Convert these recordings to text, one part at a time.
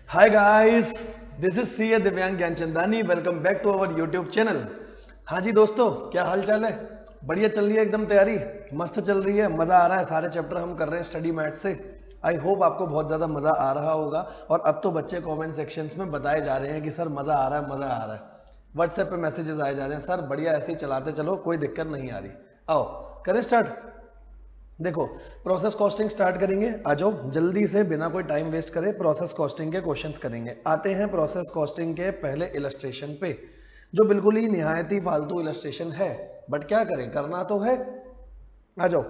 Hi guys, this is C A Divyang Gyanchandani. Welcome back to our YouTube channel. हाँ जी दोस्तों, क्या हाल चाल है? बढ़िया चल रही है एकदम तैयारी? मस्त चल रही है, मज़ा आ रहा है। सारे चैप्टर हम कर रहे हैं स्टडी मैथ से। आई होप आपको बहुत ज़्यादा मज़ा आ रहा होगा। और अब तो बच्चे कमेंट सेक्शंस में बताए जा रहे हैं कि सर मज़ा आ रहा है, मज़ा आ रहा है। व्हाट्सएप पे मैसेजेस आए जा रहे हैं, सर बढ़िया ऐसे ही चलाते चलो, कोई दिक्कत नहीं आ रही। आओ करें स्टार्ट। देखो, प्रोसेस कॉस्टिंग स्टार्ट करेंगे। आ जाओ जल्दी से, बिना कोई टाइम वेस्ट करे प्रोसेस कॉस्टिंग के क्वेश्चंस करेंगे। आते हैं प्रोसेस कॉस्टिंग के पहले इलस्ट्रेशन पे, जो बिल्कुल ही निहायत ही फालतू इलस्ट्रेशन है, बट क्या करें, करना तो है। आ जाओ।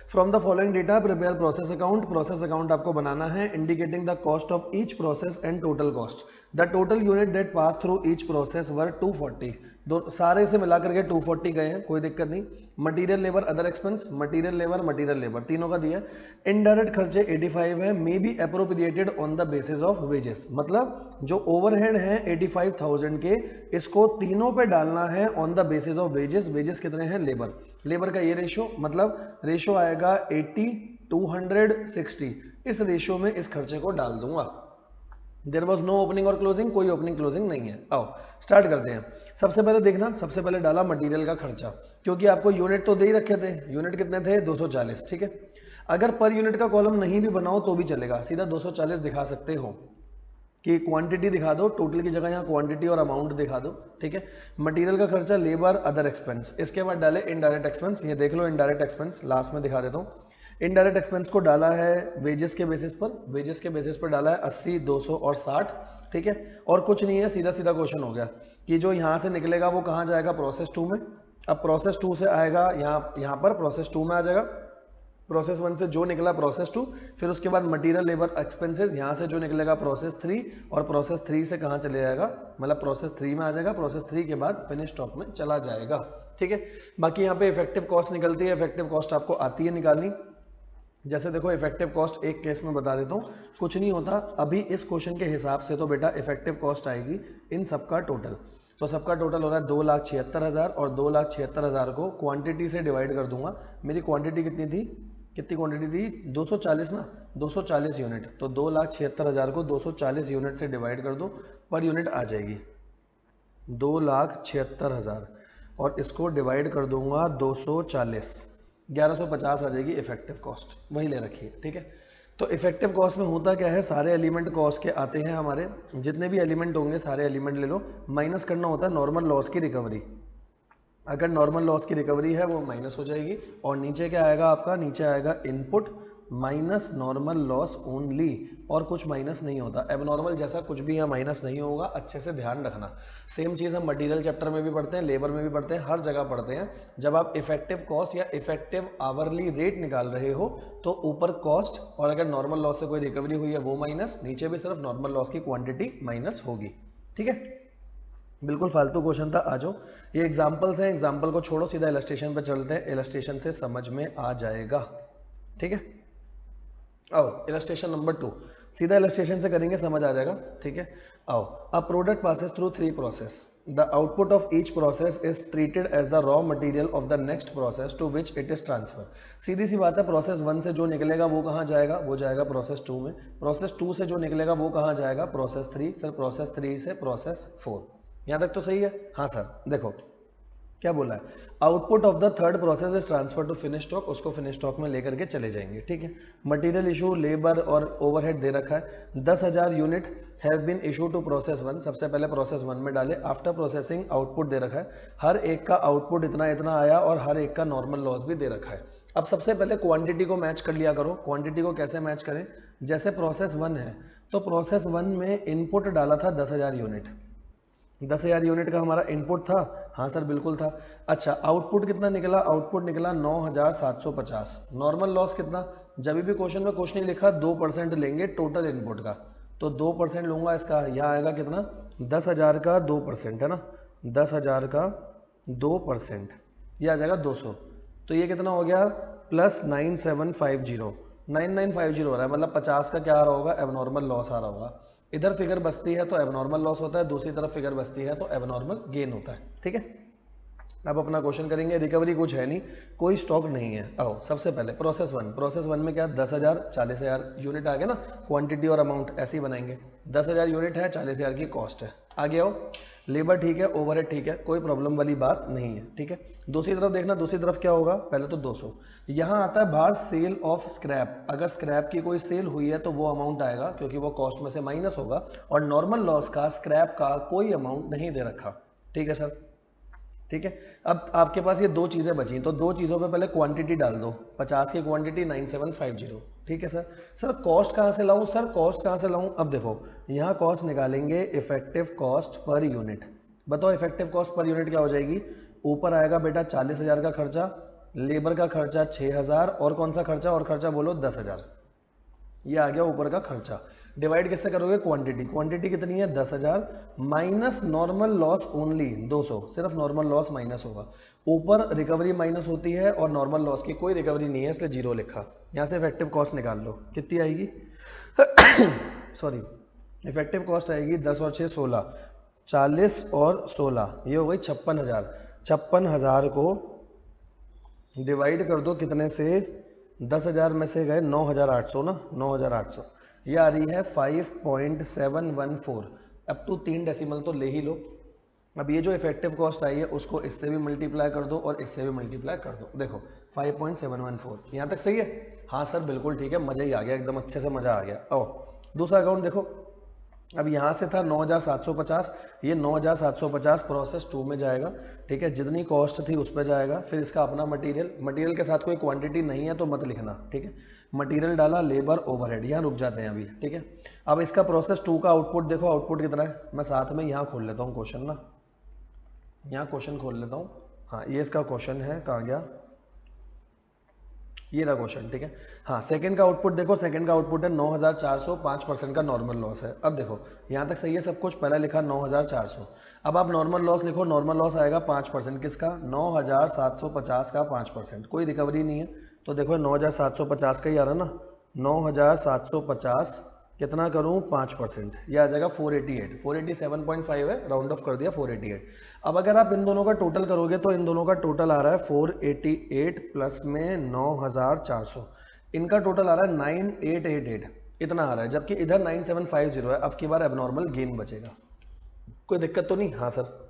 From the following data prepare process account. Process account आपको बनाना है indicating the cost of each process and total cost. The total unit that pass through each process were 240। दो सारे से मिला करके 240 गए हैं, कोई दिक्कत नहीं। Material labour other expense, material labour तीनों का दिया। इनडायरेक्ट खर्चे 85 है, may be appropriated on the basis of wages. मतलब जो ओवरहेड है 85,000 के, इसको तीनों पे डालना है on the basis of wages. Wages कितने हैं? लेबर। लेबर का ये रेशियो, मतलब रेशियो आएगा 80 260। इस रेशियो में इस खर्चे को डाल दूंगा। देयर वॉज नो ओपनिंग और क्लोजिंग, कोई ओपनिंग क्लोजिंग नहीं है। आओ स्टार्ट करते हैं। सबसे पहले देखना, सबसे पहले डाला मटेरियल का खर्चा, क्योंकि आपको यूनिट तो दे ही रखे थे। यूनिट कितने थे? 240। ठीक है, अगर पर यूनिट का कॉलम नहीं भी बनाओ तो भी चलेगा, सीधा 240 दिखा सकते हो कि क्वांटिटी दिखा दो, टोटल की जगह यहाँ क्वांटिटी और अमाउंट दिखा दो। ठीक है, मटेरियल का खर्चा, लेबर, अदर एक्सपेंस। इसके बाद डाले इनडायरेक्ट एक्सपेंस। ये देख लो इनडायरेक्ट एक्सपेंस, लास्ट में दिखा देता हूँ। इनडायरेक्ट एक्सपेंस को डाला है वेजेस के बेसिस पर। वेजेस के बेसिस पर डाला है 80 200 और 60। ठीक है, और कुछ नहीं है, सीधा सीधा क्वेश्चन हो गया कि जो यहाँ से निकलेगा वो कहाँ जाएगा? प्रोसेस 2 में। अब प्रोसेस 2 से आएगा यहाँ पर प्रोसेस 2 में आ जाएगा। प्रोसेस 1 से जो निकला प्रोसेस 2, फिर उसके बाद मटेरियल लेबर एक्सपेंसेस, यहाँ से जो निकलेगा प्रोसेस 3, और प्रोसेस 3 से कहाँ चले जाएगा? मतलब प्रोसेस 3 में आ जाएगा। प्रोसेस 3 के बाद फिनिश स्टॉक में चला जाएगा। ठीक है, बाकी यहाँ पे इफेक्टिव कॉस्ट निकलती है। इफेक्टिव कॉस्ट आपको आती है निकालनी। जैसे देखो, इफेक्टिव कॉस्ट एक केस में बता देता हूँ, कुछ नहीं होता। अभी इस क्वेश्चन के हिसाब से तो बेटा इफेक्टिव कॉस्ट आएगी इन सबका टोटल। तो सबका टोटल हो रहा है 2,76,000, और 2,76,000 को क्वांटिटी से डिवाइड कर दूंगा। मेरी क्वांटिटी कितनी थी? कितनी क्वांटिटी थी? 240 ना, 240 यूनिट। तो 2,76,000 को 240 यूनिट से डिवाइड कर दो, पर यूनिट आ जाएगी 2,76,000, और इसको डिवाइड कर दूंगा 240, 1150 आ जाएगी इफेक्टिव कॉस्ट, वही ले रखिए। ठीक है, तो इफेक्टिव कॉस्ट में होता क्या है, सारे एलिमेंट कॉस्ट के आते हैं हमारे, जितने भी एलिमेंट होंगे सारे एलिमेंट ले लो, माइनस करना होता है नॉर्मल लॉस की रिकवरी। अगर नॉर्मल लॉस की रिकवरी है वो माइनस हो जाएगी, और नीचे क्या आएगा आपका? नीचे आएगा input minus normal loss only, और कुछ माइनस नहीं होता। एबनॉर्मल जैसा कुछ भी यहाँ माइनस नहीं होगा, अच्छे से ध्यान रखना। सेम चीज़ हम मटेरियल चैप्टर में भी पढ़ते हैं, लेबर में भी पढ़ते हैं, हर जगह पढ़ते हैं। जब आप इफेक्टिव कॉस्ट या इफेक्टिव आवरली रेट निकाल रहे हो, तो ऊपर कॉस्ट, और अगर नॉर्मल लॉस से कोई रिकवरी हुई है वो माइनस, नीचे भी सिर्फ नॉर्मल लॉस की क्वांटिटी माइनस होगी। ठीक है, बिल्कुल फालतू क्वेश्चन था। आ जाओ, ये एग्जाम्पल्स हैं, एग्जाम्पल को छोड़ो, सीधा इलस्ट्रेशन पे चलते हैं। इलस्ट्रेशन से समझ में आ जाएगा। ठीक है, आओ इलस्ट्रेशन नंबर 2, सीधा इलस्ट्रेशन से करेंगे, समझ आ जाएगा। ठीक है, आओ। A product passes through 3 process. The output of each process is treated as the raw material of the next process to which it is transfer. सीधी सी बात है, प्रोसेस 1 से जो निकलेगा वो कहाँ जाएगा? वो जाएगा प्रोसेस 2 में। प्रोसेस 2 से जो निकलेगा वो कहाँ जाएगा? प्रोसेस 3, फिर प्रोसेस 3 से प्रोसेस 4। यहाँ तक तो सही है? हाँ सर। देखो क्या बोला है, output of the third process is transfer to finish stock, उसको फिनिश स्टॉक में लेकर के चले जाएंगे। ठीक है, मटेरियल इशू, लेबर और ओवरहेड दे रखा है। 10,000 unit have been issue to process 1, सबसे पहले प्रोसेस 1 में डाले। आफ्टर प्रोसेसिंग आउटपुट दे रखा है, हर एक का आउटपुट इतना इतना आया, और हर एक का नॉर्मल लॉस भी दे रखा है। अब सबसे पहले क्वांटिटी को मैच कर लिया करो। क्वांटिटी को कैसे मैच करें? जैसे प्रोसेस 1 है, तो प्रोसेस 1 में इनपुट डाला था 10,000 यूनिट। 10,000 यूनिट का हमारा इनपुट था। हाँ सर बिल्कुल था। अच्छा, आउटपुट कितना निकला? आउटपुट निकला 9,750। नॉर्मल लॉस कितना? जब भी क्वेश्चन में कुछ नहीं लिखा, 2% लेंगे टोटल इनपुट का, तो 2% लूंगा इसका। यहाँ आएगा कितना? 10,000 का 2% है ना, 10,000 का 2%, ये आ जाएगा 200। तो ये कितना हो गया? प्लस 9750, 9950 हो रहा है, मतलब 50 का क्या आ रहा होगा? एबनॉर्मल लॉस आ रहा होगा। इधर फिगर बचती है तो एबनॉर्मल लॉस होता है, दूसरी तरफ फिगर बचती है तो एबनॉर्मल गेन होता है। ठीक है, अब अपना क्वेश्चन करेंगे, रिकवरी कुछ है नहीं, कोई स्टॉक नहीं है। आओ सबसे पहले प्रोसेस वन में क्या 10,000 40,000 यूनिट आ गया ना, क्वांटिटी और अमाउंट ऐसे ही बनाएंगे। 10,000 यूनिट है, 40,000 की कॉस्ट है। आगे आओ, लेबर ठीक है, ओवरहेड ठीक है, कोई प्रॉब्लम वाली बात नहीं है, ठीक है। दूसरी तरफ देखना, दूसरी तरफ क्या होगा, पहले तो 200 यहाँ आता है बाहर सेल ऑफ स्क्रैप। अगर स्क्रैप की कोई सेल हुई है तो वो अमाउंट आएगा, क्योंकि वो कॉस्ट में से माइनस होगा, और नॉर्मल लॉस का स्क्रैप का कोई अमाउंट नहीं दे रखा, ठीक है सर, ठीक है। अब आपके पास ये दो चीजें बची, तो दो चीजों पे पहले क्वांटिटी डाल दो, 50 की क्वांटिटी 9750, ठीक है सर। सर कॉस्ट कहाँ से लाऊं, सर कॉस्ट कहाँ से लाऊं, अब देखो यहाँ कॉस्ट निकालेंगे इफेक्टिव कॉस्ट पर यूनिट। बताओ इफेक्टिव कॉस्ट पर यूनिट क्या हो जाएगी, ऊपर आएगा बेटा 40,000 का खर्चा, लेबर का खर्चा 6,000, और कौन सा खर्चा, और खर्चा बोलो 10,000, ये आ गया ऊपर का खर्चा। डिवाइड किससे करोगे, क्वांटिटी, क्वांटिटी कितनी है 10,000 माइनस नॉर्मल लॉस ओनली 200, सिर्फ नॉर्मल लॉस माइनस होगा। ऊपर रिकवरी माइनस होती है और नॉर्मल लॉस की कोई रिकवरी नहीं है, इसलिए जीरो लिखा। यहां से इफेक्टिव कॉस्ट निकाल लो, कितनी आएगी सॉरी, इफेक्टिव कॉस्ट आएगी 10 और 6 16, 40 और 16 ये हो गई 56,000। 56,000 को डिवाइड कर दो कितने से, 10,000 में से गए 9,800 ना, 9,800, ये आ रही है 5.714। अब तो 3 डेसिमल तो ले ही लो। अब ये जो इफेक्टिव कॉस्ट आई है उसको इससे भी मल्टीप्लाई कर दो और इससे भी मल्टीप्लाई कर दो, देखो 5.714। यहाँ तक सही है, हाँ सर बिल्कुल ठीक है, मजा ही आ गया, एकदम अच्छे से मजा आ गया। आओ दूसरा अकाउंट देखो, अब यहाँ से था 9,750, ये 9,750 प्रोसेस 2 में जाएगा, ठीक है, जितनी कॉस्ट थी उस पर जाएगा। फिर इसका अपना मटेरियल, मटेरियल के साथ कोई क्वांटिटी नहीं है तो मत लिखना, ठीक है। मटेरियल डाला, लेबर, ओवरहेड, यहाँ रुक जाते हैं अभी, ठीक है। अब इसका प्रोसेस 2 का आउटपुट देखो, आउटपुट कितना है, मैं साथ में यहाँ खोल लेता हूँ क्वेश्चन ना, यहाँ क्वेश्चन खोल लेता हूँ। हाँ ये इसका क्वेश्चन है, कहाँ गया, ये रहा क्वेश्चन, ठीक है। हाँ सेकंड का आउटपुट देखो, सेकंड का आउटपुट है 9,400, 5% का नॉर्मल लॉस है। अब देखो यहाँ तक सही है सब कुछ, पहले लिखा 9,400, अब आप नॉर्मल लॉस लिखो, नॉर्मल लॉस आएगा 5%, किसका, 9,750 का 5%, कोई रिकवरी नहीं है, तो देखो 9,750 का ही आ रहा ना, 9,750 कितना करूं 5%, ये आ जाएगा 488, 487.5 है, राउंड ऑफ कर दिया 488। अब अगर आप इन दोनों का टोटल करोगे तो इन दोनों का टोटल आ रहा है 488 प्लस में 9,400, इनका टोटल आ रहा है 9,888, इतना आ रहा है, जबकि इधर 9,750 है। अब की बार एबनॉर्मल गेन बचेगा, कोई दिक्कत तो नहीं, हाँ सर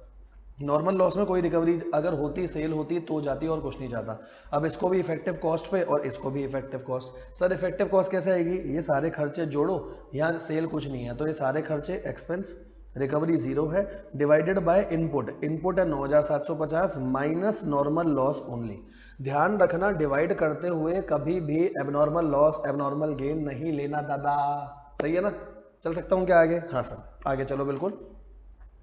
नॉर्मल लॉस में कोई रिकवरी अगर होती, सेल होती तो जाती और कुछ नहीं जाता। अब इसको भी इफेक्टिव कॉस्ट पे और इसको भी effective cost. Sir effective cost कैसे आएगी, ये सारे खर्चे जोड़ो, यहाँ सेल कुछ नहीं है तो ये सारे खर्चे एक्सपेंस, रिकवरी जीरो है, डिवाइडेड बाय इनपुट, इनपुट है 9,750 माइनस नॉर्मल लॉस ओनली। ध्यान रखना डिवाइड करते हुए कभी भी एबनॉर्मल लॉस एबनॉर्मल गेन नहीं लेना दादा, सही है ना। चल सकता हूँ क्या आगे, हाँ सर आगे चलो बिल्कुल,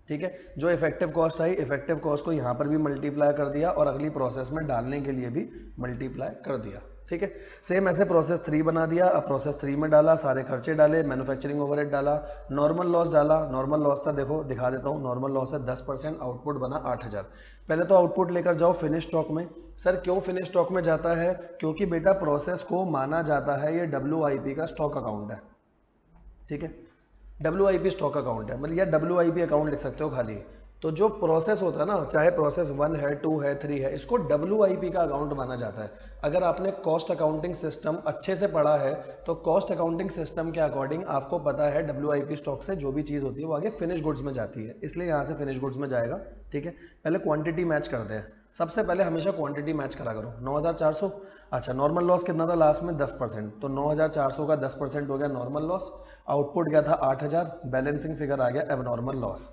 ठीक है। जो इफेक्टिव कॉस्ट आई, इफेक्टिव कॉस्ट को यहाँ पर भी मल्टीप्लाई कर दिया और अगली प्रोसेस में डालने के लिए भी मल्टीप्लाई कर दिया, ठीक है। सेम ऐसे प्रोसेस 3 बना दिया, अब प्रोसेस 3 में डाला, सारे खर्चे डाले, मैन्युफैक्चरिंग ओवरहेड डाला, नॉर्मल लॉस डाला, नॉर्मल लॉस था देखो दिखा देता हूँ, नॉर्मल लॉस है 10%, आउटपुट बना 8,000। पहले तो आउटपुट लेकर जाओ फिनिश स्टॉक में। सर क्यों फिनिश स्टॉक में जाता है, क्योंकि बेटा प्रोसेस को माना जाता है ये WIP का स्टॉक अकाउंट है, ठीक है, WIP स्टॉक अकाउंट है, मतलब या WIP अकाउंट लिख सकते हो खाली। तो जो प्रोसेस होता है ना, चाहे प्रोसेस 1 है 2 है 3 है, इसको WIP का अकाउंट माना जाता है। अगर आपने कॉस्ट अकाउंटिंग सिस्टम अच्छे से पढ़ा है तो कॉस्ट अकाउंटिंग सिस्टम के अकॉर्डिंग आपको पता है WIP स्टॉक से जो भी चीज़ होती है वो आगे फिनिश गुड्स में जाती है, इसलिए यहाँ से फिनिश गुड्स में जाएगा, ठीक है। पहले क्वांटिटी मैच करते हैं, सबसे पहले हमेशा क्वांटिटी मैच करा करो। 9,400, अच्छा नॉर्मल लॉस कितना था लास्ट में 10%, तो 9,400 का 10% हो गया नॉर्मल लॉस, आउटपुट गया था 8,000, बैलेंसिंग फिगर आ गया एबनॉर्मल लॉस।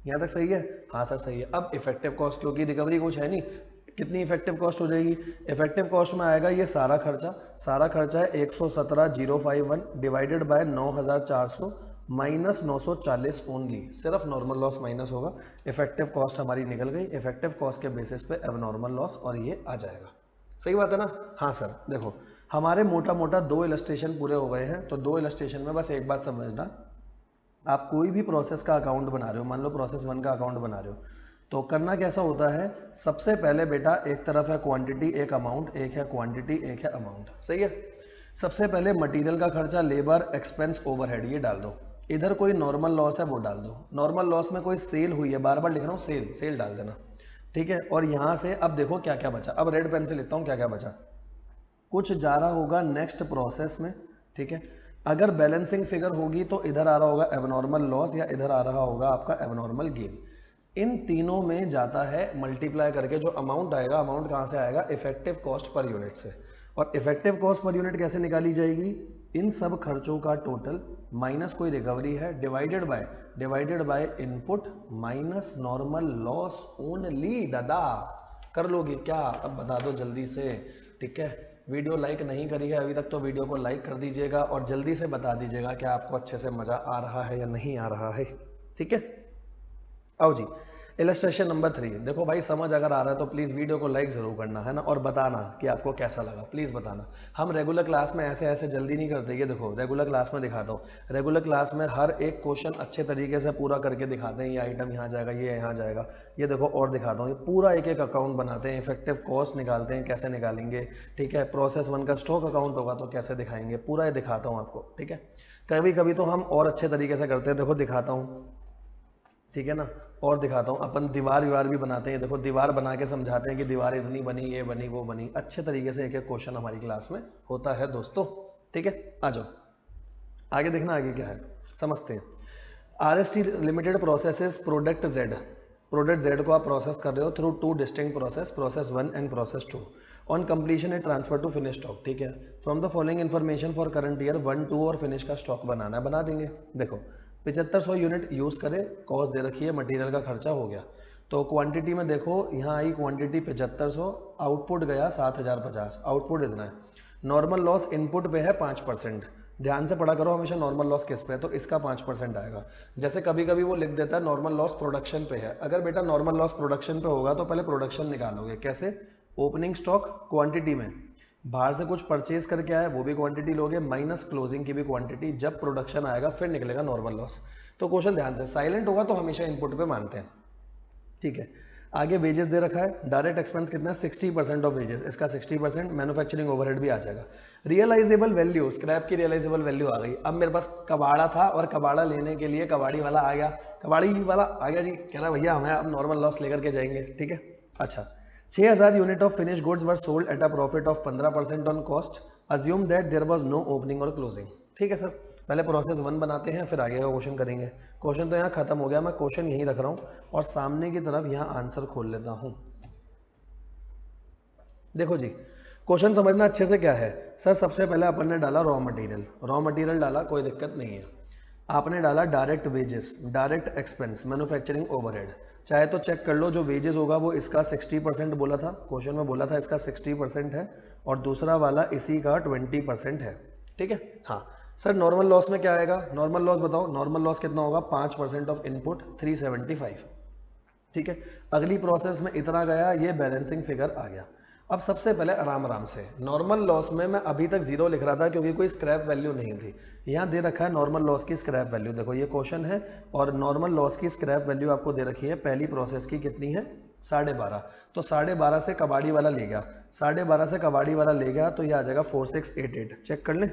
यहाँ तक सही है, हाँ सर सही है। अब इफेक्टिव कॉस्ट, क्योंकि रिकवरी कुछ है नहीं, कितनी इफेक्टिव कॉस्ट हो जाएगी, इफेक्टिव कॉस्ट में आएगा ये सारा खर्चा है 117,051 डिवाइडेड बाय 9,400 माइनस 940 ओनली, सिर्फ नॉर्मल लॉस माइनस होगा, इफेक्टिव कॉस्ट हमारी निकल गई। इफेक्टिव कॉस्ट के बेसिस पे एबनॉर्मल लॉस और ये आ जाएगा, सही बात है ना। हाँ सर देखो हमारे मोटा मोटा 2 इलस्ट्रेशन पूरे हो गए हैं, तो 2 इलस्ट्रेशन में बस एक बात समझना, आप कोई भी प्रोसेस का अकाउंट बना रहे हो, मान लो प्रोसेस 1 का अकाउंट बना रहे हो, तो करना कैसा होता है, सबसे पहले बेटा एक तरफ है क्वांटिटी एक अमाउंट, एक है क्वांटिटी एक है अमाउंट, सही है। सबसे पहले मटेरियल का खर्चा, लेबर, एक्सपेंस, ओवरहेड ये डाल दो, इधर कोई नॉर्मल लॉस है वो डाल दो। नॉर्मल लॉस में कोई सेल हुई है, बार बार लिख रहा हूँ सेल डाल देना, ठीक है। और यहाँ से अब देखो क्या क्या बचा, अब रेड पेन से लिखता हूँ क्या क्या बचा। कुछ जा रहा होगा नेक्स्ट प्रोसेस में, ठीक है। अगर बैलेंसिंग फिगर होगी तो इधर आ रहा होगा एबनॉर्मल लॉस या इधर आ रहा होगा आपका एबनॉर्मल गेन। इन तीनों में जाता है मल्टीप्लाई करके, जो अमाउंट आएगा, अमाउंट कहाँ से आएगा, इफेक्टिव कॉस्ट पर यूनिट से। और इफेक्टिव कॉस्ट पर यूनिट कैसे निकाली जाएगी, इन सब खर्चों का टोटल माइनस कोई रिकवरी है, divided by input minus normal loss only. दादा कर लोगे क्या, अब बता दो जल्दी से, ठीक है। वीडियो लाइक नहीं करी है अभी तक तो वीडियो को लाइक कर दीजिएगा और जल्दी से बता दीजिएगा कि आपको अच्छे से मजा आ रहा है या नहीं आ रहा है, ठीक है। आओ जी, इलस्ट्रेशन नंबर 3। देखो भाई समझ अगर आ रहा है तो प्लीज वीडियो को लाइक जरूर करना है ना, और बताना कि आपको कैसा लगा, प्लीज बताना। हम रेगुलर क्लास में ऐसे ऐसे जल्दी नहीं करते, ये देखो रेगुलर क्लास में दिखाता हूँ, रेगुलर क्लास में हर एक क्वेश्चन अच्छे तरीके से पूरा करके दिखाते हैं, ये आइटम यहाँ जाएगा, ये यहाँ जाएगा, ये देखो और दिखाता हूँ, ये पूरा एक एक अकाउंट बनाते हैं, इफेक्टिव कॉस्ट निकालते हैं, कैसे निकालेंगे, ठीक है। प्रोसेस 1 का स्टॉक अकाउंट होगा तो कैसे दिखाएंगे, पूरा ये दिखाता हूँ आपको, ठीक है। कभी कभी तो हम और अच्छे तरीके से करते हैं, देखो दिखाता हूँ, ठीक है ना, और दिखाता हूँ। अपन दीवार विवार भी बनाते हैं, देखो दीवार बना के समझाते हैं कि दीवार इतनी बनी, ये बनी, वो बनी, अच्छे तरीके से एक एक क्वेश्चन हमारी क्लास में होता है दोस्तों, ठीक है। आ जाओ आगे देखना, आगे क्या है समझते हैं। RST limited processes product Z को आप प्रोसेस कर रहे हो through 2 distinct process 1 and process 2। On completion it transfer to finish stock, ठीक है। From the following information for current year 1, 2 और फिनिश का स्टॉक बनाना है, बना देंगे। देखो 7500 यूनिट यूज करें, कॉस्ट दे रखी है, मटेरियल का खर्चा हो गया, तो क्वांटिटी में देखो यहाँ आई क्वांटिटी 7500, आउटपुट गया 7050, आउटपुट इतना है। नॉर्मल लॉस इनपुट पे है 5%, ध्यान से पढ़ा करो हमेशा नॉर्मल लॉस किस पे है, तो इसका 5% आएगा। जैसे कभी कभी वो लिख देता है नॉर्मल लॉस प्रोडक्शन पे है, अगर बेटा नॉर्मल लॉस प्रोडक्शन पे होगा तो पहले प्रोडक्शन निकालोगे, कैसे, ओपनिंग स्टॉक क्वांटिटी में, बाहर से कुछ परचेज करके आया वो भी क्वांटिटी लोगे, माइनस क्लोजिंग की भी क्वांटिटी, जब प्रोडक्शन आएगा फिर निकलेगा नॉर्मल लॉस। तो क्वेश्चन ध्यान से, साइलेंट होगा तो हमेशा इनपुट पे मानते हैं, ठीक है। आगे वेजेस दे रखा है, डायरेक्ट एक्सपेंस कितना है 60% ऑफ वेजेस, इसका 60%, मैन्युफैक्चरिंग ओवरहेड भी आ जाएगा। रियलाइजेबल वैल्यू, स्क्रैप की रियलाइजेबल वैल्यू आ गई। अब मेरे पास कबाड़ा था और कबाड़ा लेने के लिए कबाड़ी वाला आ गया, जी, कह रहा भैया हमें अब नॉर्मल लॉस लेकर के जाएंगे, ठीक है। अच्छा 6000 unit of finish goods were sold at a profit of 15% on cost, assume that there was no opening और क्लोजिंग, ठीक है सर। पहले प्रोसेस 1 बनाते हैं फिर आगे का क्वेश्चन करेंगे। क्वेश्चन तो यहाँ खत्म हो गया, मैं क्वेश्चन यहीं रख रहा हूँ और सामने की तरफ यहाँ आंसर खोल लेता हूँ। देखो जी क्वेश्चन समझना अच्छे से क्या है सर। सबसे पहले अपन ने डाला रॉ मटेरियल डाला, कोई दिक्कत नहीं है। आपने डाला direct wages, direct expense, manufacturing overhead, चाहे तो चेक कर लो, जो वेजेस होगा वो इसका 60% बोला था, क्वेश्चन में बोला था इसका 60% है, और दूसरा वाला इसी का 20% है, ठीक है। हाँ सर नॉर्मल लॉस में क्या आएगा, नॉर्मल लॉस बताओ, नॉर्मल लॉस कितना होगा, 5% ऑफ इनपुट 375, ठीक है। अगली प्रोसेस में इतना गया, ये बैलेंसिंग फिगर आ गया। अब सबसे पहले आराम से नॉर्मल लॉस में मैं अभी तक 0 लिख रहा था क्योंकि कोई स्क्रैप वैल्यू नहीं थी। यहाँ दे रखा है नॉर्मल लॉस की स्क्रैप वैल्यू, देखो ये क्वेश्चन है और नॉर्मल लॉस की स्क्रैप वैल्यू आपको दे रखी है। पहली प्रोसेस की कितनी है 12.5, तो 12.5 से कबाड़ी वाला ले गया, 12.5 से कबाड़ी वाला ले गया तो ये आ जाएगा 4688। चेक कर ले,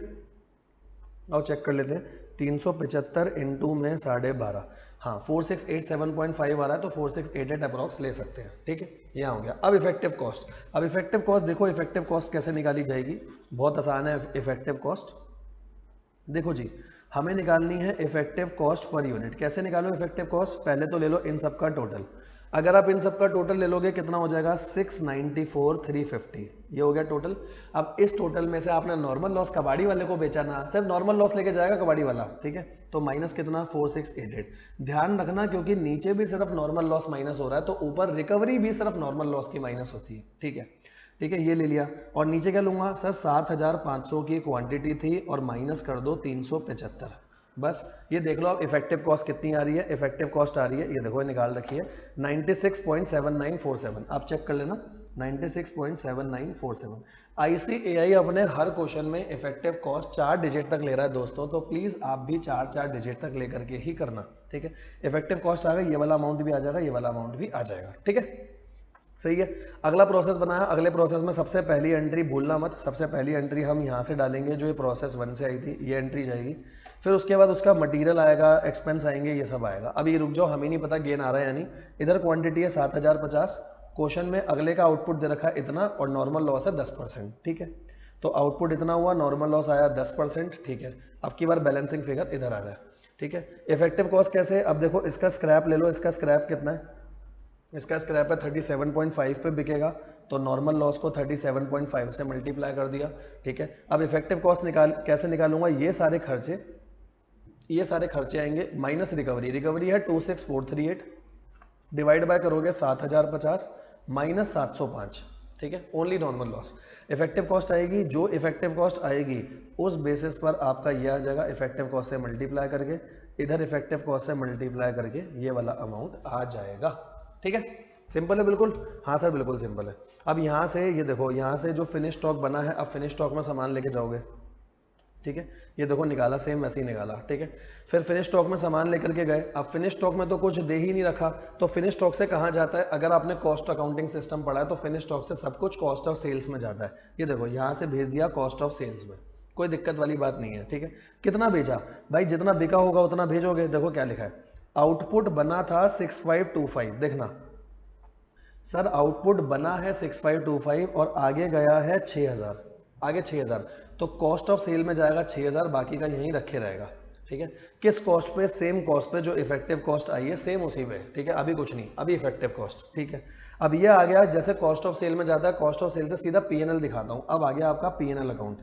और चेक कर लेते हैं 375 इंटू में 12.5, हाँ 4687.5 आ रहा है, तो 4688 अप्रॉक्स ले सकते हैं, ठीक है। यहाँ हो गया। अब इफेक्टिव कॉस्ट देखो, इफेक्टिव कॉस्ट कैसे निकाली जाएगी, बहुत आसान है। इफेक्टिव कॉस्ट देखो जी, हमें निकालनी है इफेक्टिव कॉस्ट पर यूनिट। कैसे निकालो इफेक्टिव कॉस्ट, पहले तो ले लो इन सब का टोटल। अगर आप इन सब का टोटल ले लोगे कितना हो जाएगा 694,350, ये हो गया टोटल। अब इस टोटल में से आपने नॉर्मल लॉस कबाड़ी वाले को बेचा ना, सिर्फ नॉर्मल लॉस लेके जाएगा कबाड़ी वाला, ठीक है। तो माइनस कितना 4688। ध्यान रखना क्योंकि नीचे भी सिर्फ नॉर्मल लॉस माइनस हो रहा है, तो ऊपर रिकवरी भी सिर्फ नॉर्मल लॉस की माइनस होती है, ठीक है। ठीक है, ये ले लिया। और नीचे क्या लूंगा सर, 7500 की क्वांटिटी थी और माइनस कर दो 375, बस ये देख लो आप इफेक्टिव कॉस्ट कितनी आ रही है। इफेक्टिव कॉस्ट आ रही है, ये देखो निकाल रखी है 96.7947। आप चेक कर लेना 96.7947। ICAI अपने हर क्वेश्चन में इफेक्टिव कॉस्ट 4 डिजिट तक ले रहा है दोस्तों, तो प्लीज आप भी 4 डिजिट तक लेकर के ही करना, ठीक है। इफेक्टिव कॉस्ट आ गई, ये वाला अमाउंट भी आ जाएगा, ये वाला अमाउंट भी आ जाएगा, ठीक है, सही है। अगला प्रोसेस बनाया, अगले प्रोसेस में सबसे पहली एंट्री भूलना मत, सबसे पहली एंट्री हम यहाँ से डालेंगे जो ये प्रोसेस 1 से आई थी, ये एंट्री जाएगी। फिर उसके बाद उसका मटेरियल आएगा, एक्सपेंस आएंगे, ये सब आएगा। अब ये रुक जाओ, हमें नहीं पता गेन आ रहा है या नहीं। इधर क्वांटिटी है 7050, क्वेश्चन में अगले का आउटपुट दे रखा है इतना और नॉर्मल लॉस है 10%, ठीक है। तो आउटपुट इतना हुआ, नॉर्मल लॉस आया 10%, ठीक है। अब की बार बैलेंसिंग फिगर इधर आ रहा है, ठीक है। इफेक्टिव कॉस्ट कैसे है, अब देखो इसका स्क्रैप ले लो, इसका स्क्रैप कितना है, इसका स्क्रैप है 37.5 पे बिकेगा, तो नॉर्मल लॉस को 37.5 से मल्टीप्लाई कर दिया, ठीक है। अब इफेक्टिव कॉस्ट कैसे निकालूंगा, ये सारे खर्चे आएंगे माइनस रिकवरी, रिकवरी है 26438, डिवाइड बाय करोगे 7050 माइनस 705, ठीक है। Only normal loss. Effective cost आएगी, जो इफेक्टिव कॉस्ट आएगी उस बेसिस पर आपका ये आ जाएगा, इफेक्टिव कॉस्ट से मल्टीप्लाई करके इधर इफेक्टिव कॉस्ट से मल्टीप्लाई करके ये वाला अमाउंट आ जाएगा, ठीक है। सिंपल है बिल्कुल, हाँ सर बिल्कुल सिंपल है। अब यहाँ से ये देखो, यहाँ से जो फिनिश स्टॉक बना है, अब फिनिश स्टॉक में सामान लेके जाओगे, ठीक है। ये देखो निकाला, सेम वैसे ही निकाला, ठीक है। फिर फिनिश स्टॉक में सामान लेकर के गए, अब फिनिश स्टॉक में तो कुछ दे ही नहीं रखा, तो फिनिश स्टॉक से कहाँ जाता है, अगर आपने कॉस्ट अकाउंटिंग सिस्टम पढ़ा है तो फिनिश स्टॉक से सब कुछ कॉस्ट ऑफ सेल्स में जाता है। ये देखो यहाँ से भेज दिया कॉस्ट ऑफ सेल्स में, कोई दिक्कत वाली बात नहीं है, ठीक है। कितना भेजा भाई, जितना बिका होगा उतना भेजोगे। देखो क्या लिखा है, आउटपुट बना था 6525, देखना सर आउटपुट बना है 6525 और आगे गया है 6000, आगे 6000, तो कॉस्ट ऑफ सेल में जाएगा 6000, बाकी का यहीं रखे रहेगा, ठीक है। किस कॉस्ट पे, सेम कॉस्ट पे जो इफेक्टिव कॉस्ट आई है सेम उसी पे, ठीक है। अभी कुछ नहीं, अभी इफेक्टिव कॉस्ट, ठीक है। अब ये आ गया, जैसे कॉस्ट ऑफ सेल में जाता है, कॉस्ट ऑफ सेल से सीधा पीएनएल दिखाता हूं। अब आ गया आपका पीएनएल अकाउंट,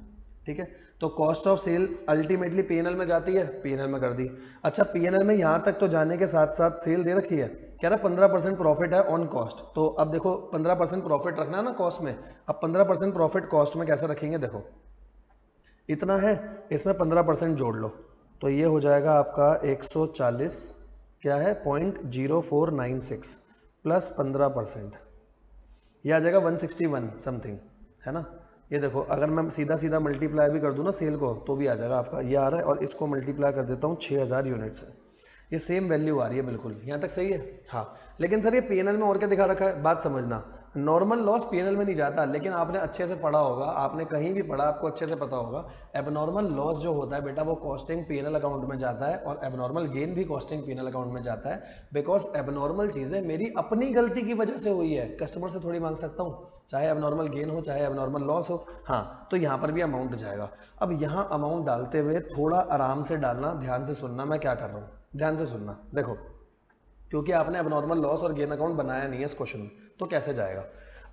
ठीक है। तो cost of sale ultimately PNL में जाती है, पीएनएल में कर दी। अच्छा पीएनएल में यहां तक तो जाने के साथ साथ सेल दे रखी है, कह रहा 15% प्रॉफिट है ऑन कॉस्ट। तो अब देखो 15% प्रॉफिट रखना है ना कॉस्ट में, अब 15% प्रॉफिट कॉस्ट में कैसे रखेंगे, देखो इतना है, इसमें 15% जोड़ लो, तो ये हो जाएगा आपका 140 क्या है 0.0496 प्लस 15%, ये आ जाएगा 161 समथिंग, है ना। ये देखो अगर मैं सीधा सीधा मल्टीप्लाई भी कर दूं ना सेल को तो भी आ जाएगा आपका, ये आ रहा है, और इसको मल्टीप्लाई कर देता हूँ 6000 यूनिट से, ये सेम वैल्यू आ रही है बिल्कुल, यहाँ तक सही है। हाँ लेकिन सर ये पीएनएल में और क्या दिखा रखा है, बात समझना, नॉर्मल लॉस पीएनएल में नहीं जाता, लेकिन आपने अच्छे से पढ़ा होगा, आपने कहीं भी पढ़ा आपको अच्छे से पता होगा, एबनॉर्मल लॉस जो होता है बेटा वो कॉस्टिंग पीएनएल अकाउंट में जाता है, और एबनॉर्मल गेन भी कॉस्टिंग पीएनएल अकाउंट में जाता है, बिकॉज एबनॉर्मल चीजें मेरी अपनी गलती की वजह से हुई है, कस्टमर से थोड़ी मांग सकता हूँ, चाहे एबनॉर्मल गेन हो चाहे एबनॉर्मल लॉस हो। हाँ तो यहाँ पर भी अमाउंट जाएगा। अब यहाँ अमाउंट डालते हुए थोड़ा आराम से डालना, ध्यान से सुनना मैं क्या कर रहा हूँ, ध्यान से सुनना। देखो क्योंकि आपने एबनॉर्मल लॉस और गेन अकाउंट बनाया नहीं है इस क्वेश्चन में, तो कैसे जाएगा,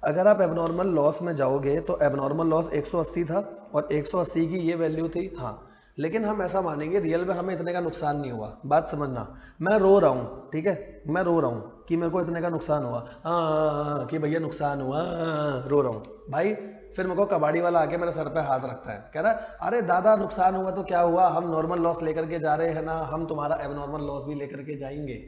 अगर आप एबनॉर्मल लॉस में जाओगे तो एबनॉर्मल लॉस 180 था और 180 की ये वैल्यू थी, हाँ लेकिन हम ऐसा मानेंगे रियल में हमें इतने का नुकसान नहीं हुआ। बात समझना, मैं रो रहा हूँ, ठीक है, मैं रो रहा हूँ कि मेरे को इतने का नुकसान हुआ, कि भैया नुकसान हुआ, रो रहा हूँ भाई, फिर मेरे को कबाड़ी वाला आके मेरे सर पे हाथ रखता है, कह रहा है अरे दादा नुकसान हुआ तो क्या हुआ, हम नॉर्मल लॉस लेकर के जा रहे हैं ना, हम तुम्हारा एबनॉर्मल लॉस भी लेकर के जाएंगे,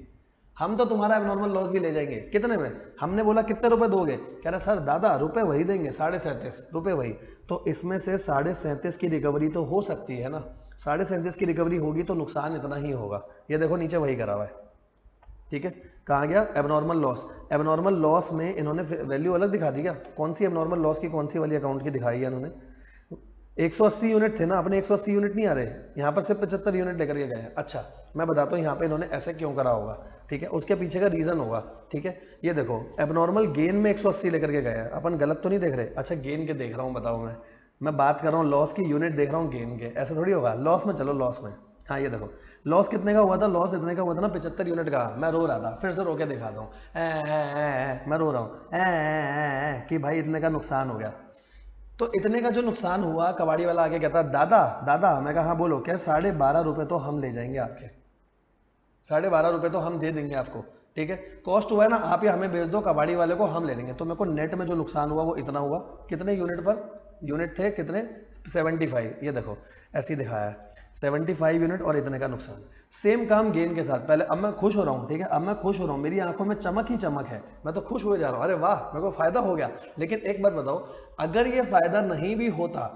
हम तो तुम्हारा एबनॉर्मल लॉस भी ले जाएंगे। कितने में, हमने बोला कितने रुपए दोगे, कह रहा सर दादा रुपए वही देंगे 37.5 रुपए वही, तो इसमें से 37.5 की रिकवरी तो हो सकती है ना, 37.5 की रिकवरी होगी तो नुकसान इतना ही होगा। ये देखो नीचे वही करा हुआ है, ठीक है। कहाँ गया एबनॉर्मल लॉस, एबनॉर्मल लॉस में इन्होंने वैल्यू अलग दिखा दी क्या, कौन सी एबनॉर्मल लॉस की कौन सी वाली अकाउंट की दिखाई है इन्होंने, 180 यूनिट थे ना, अपने 180 यूनिट नहीं आ रहे, यहाँ पर सिर्फ 75 यूनिट लेकर के गए हैं। अच्छा मैं बताता हूँ यहाँ पे इन्होंने ऐसे क्यों करा होगा, ठीक है, उसके पीछे का रीजन होगा, ठीक है। ये देखो एबनॉर्मल गेन में 180 लेकर के गए हैं, अपन गलत तो नहीं देख रहे, अच्छा गेन के देख रहा हूँ, बताओ मैं बात कर रहा हूँ लॉस की यूनिट देख रहा हूँ, गेन के ऐसे थोड़ी होगा, लॉस में चलो लॉस में, हाँ ये देखो लॉस कितने का हुआ था, लॉस इतने का हुआ था ना 75 यूनिट का, मैं रो रहा था, फिर से रो के दिखाता हूँ, मैं रो रहा हूँ कि भाई इतने का नुकसान हो गया, तो इतने का जो नुकसान हुआ, कबाड़ी वाला आके कहता दादा दादा, मैं कहा हाँ बोलो, क्या 12.5 रुपए तो हम ले जाएंगे आपके, 12.5 रुपए तो हम दे देंगे आपको, ठीक है, कॉस्ट हुआ है ना, आप ये हमें बेच दो, कबाड़ी वाले को हम ले लेंगे, तो मेरे को नेट में जो नुकसान हुआ वो इतना हुआ, कितने यूनिट पर, यूनिट थे कितने 75, ये देखो ऐसे ही दिखाया है 75 यूनिट और इतने का नुकसान। सेम काम गेन के साथ, पहले अब मैं खुश हो रहा हूँ, ठीक है, अब मैं खुश हो रहा हूँ, मेरी आंखों में चमक ही चमक है, मैं तो खुश हुए जा रहा हूँ, अरे वाह मेरे को फायदा हो गया। लेकिन एक बात बताओ, अगर ये फायदा नहीं भी होता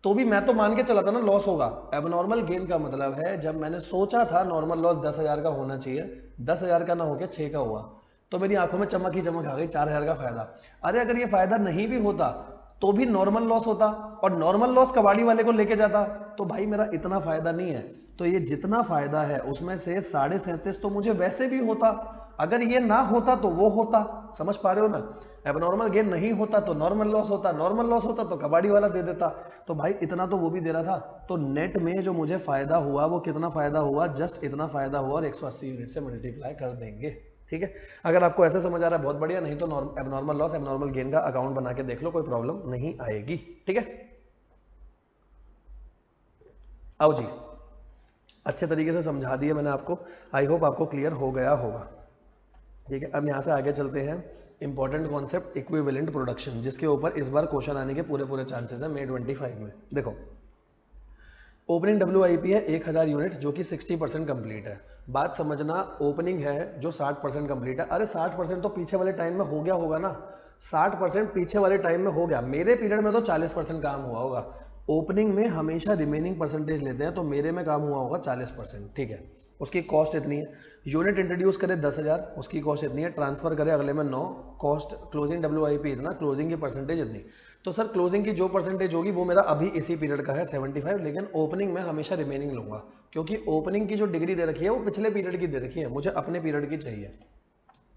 तो भी मैं तो मान के चला था ना लॉस होगा। एबनॉर्मल गेन का मतलब है जब मैंने सोचा था नॉर्मल लॉस 10,000 का होना चाहिए, 10,000 का ना होके 6 का हुआ, तो मेरी आंखों में चमक ही चमक आ गई, 4,000 का फायदा। अरे अगर ये फायदा नहीं भी होता तो भी नॉर्मल लॉस होता, और नॉर्मल लॉस कबाड़ी वाले को लेके जाता, तो भाई मेरा इतना फायदा नहीं है, तो ये जितना फायदा है उसमें से 37.5 तो मुझे वैसे भी होता, अगर ये ना होता तो वो होता, समझ पा रहे हो ना। एबनॉर्मल गेन नहीं होता तो नॉर्मल लॉस होता, नॉर्मल लॉस होता तो कबाड़ी वाला दे देता। तो भाई इतना तो वो भी दे रहा था, तो नेट में जो मुझे फायदा हुआ वो कितना फायदा हुआ, जस्ट इतना फायदा हुआ और 180 यूनिट से मल्टीप्लाई कर देंगे। ठीक है, अगर आपको ऐसे समझ आ रहा है बहुत बढ़िया, नहीं तो एबनॉर्मल लॉस एबनॉर्मल गेन का अकाउंट बना के देख लो, कोई प्रॉब्लम नहीं आएगी। ठीक है, आओ जी, अच्छे तरीके से समझा दिया मैंने आपको, आई होप आपको क्लियर हो गया होगा। ठीक है, अब यहाँ से आगे चलते हैं इंपॉर्टेंट कॉन्सेप्ट इक्विवेलेंट प्रोडक्शन, जिसके ऊपर इस बार क्वेश्चन आने के पूरे पूरे चांसेस है May 25 में। देखो ओपनिंग WIP है 1000 यूनिट जो कि 60% कंप्लीट है। बात समझना, ओपनिंग है जो 60% कंप्लीट है। अरे 60% तो पीछे वाले टाइम में हो गया होगा ना, 60% पीछे वाले टाइम में हो गया, मेरे पीरियड में तो 40% काम हुआ होगा। ओपनिंग में हमेशा रिमेनिंग परसेंटेज लेते हैं, तो मेरे में काम हुआ होगा 40%। ठीक है, उसकी कॉस्ट इतनी है, यूनिट इंट्रोड्यूस करे 10,000, उसकी कॉस्ट इतनी है, ट्रांसफर करे अगले में 9, कॉस्ट क्लोजिंग WIP इतना, क्लोजिंग की परसेंटेज इतनी। तो सर क्लोजिंग की जो परसेंटेज होगी वो मेरा अभी इसी पीरियड का है 75, लेकिन ओपनिंग में हमेशा रिमेनिंग लूंगा, क्योंकि ओपनिंग की जो डिग्री दे रखी है वो पिछले पीरियड की दे रखी है, मुझे अपने पीरियड की चाहिए।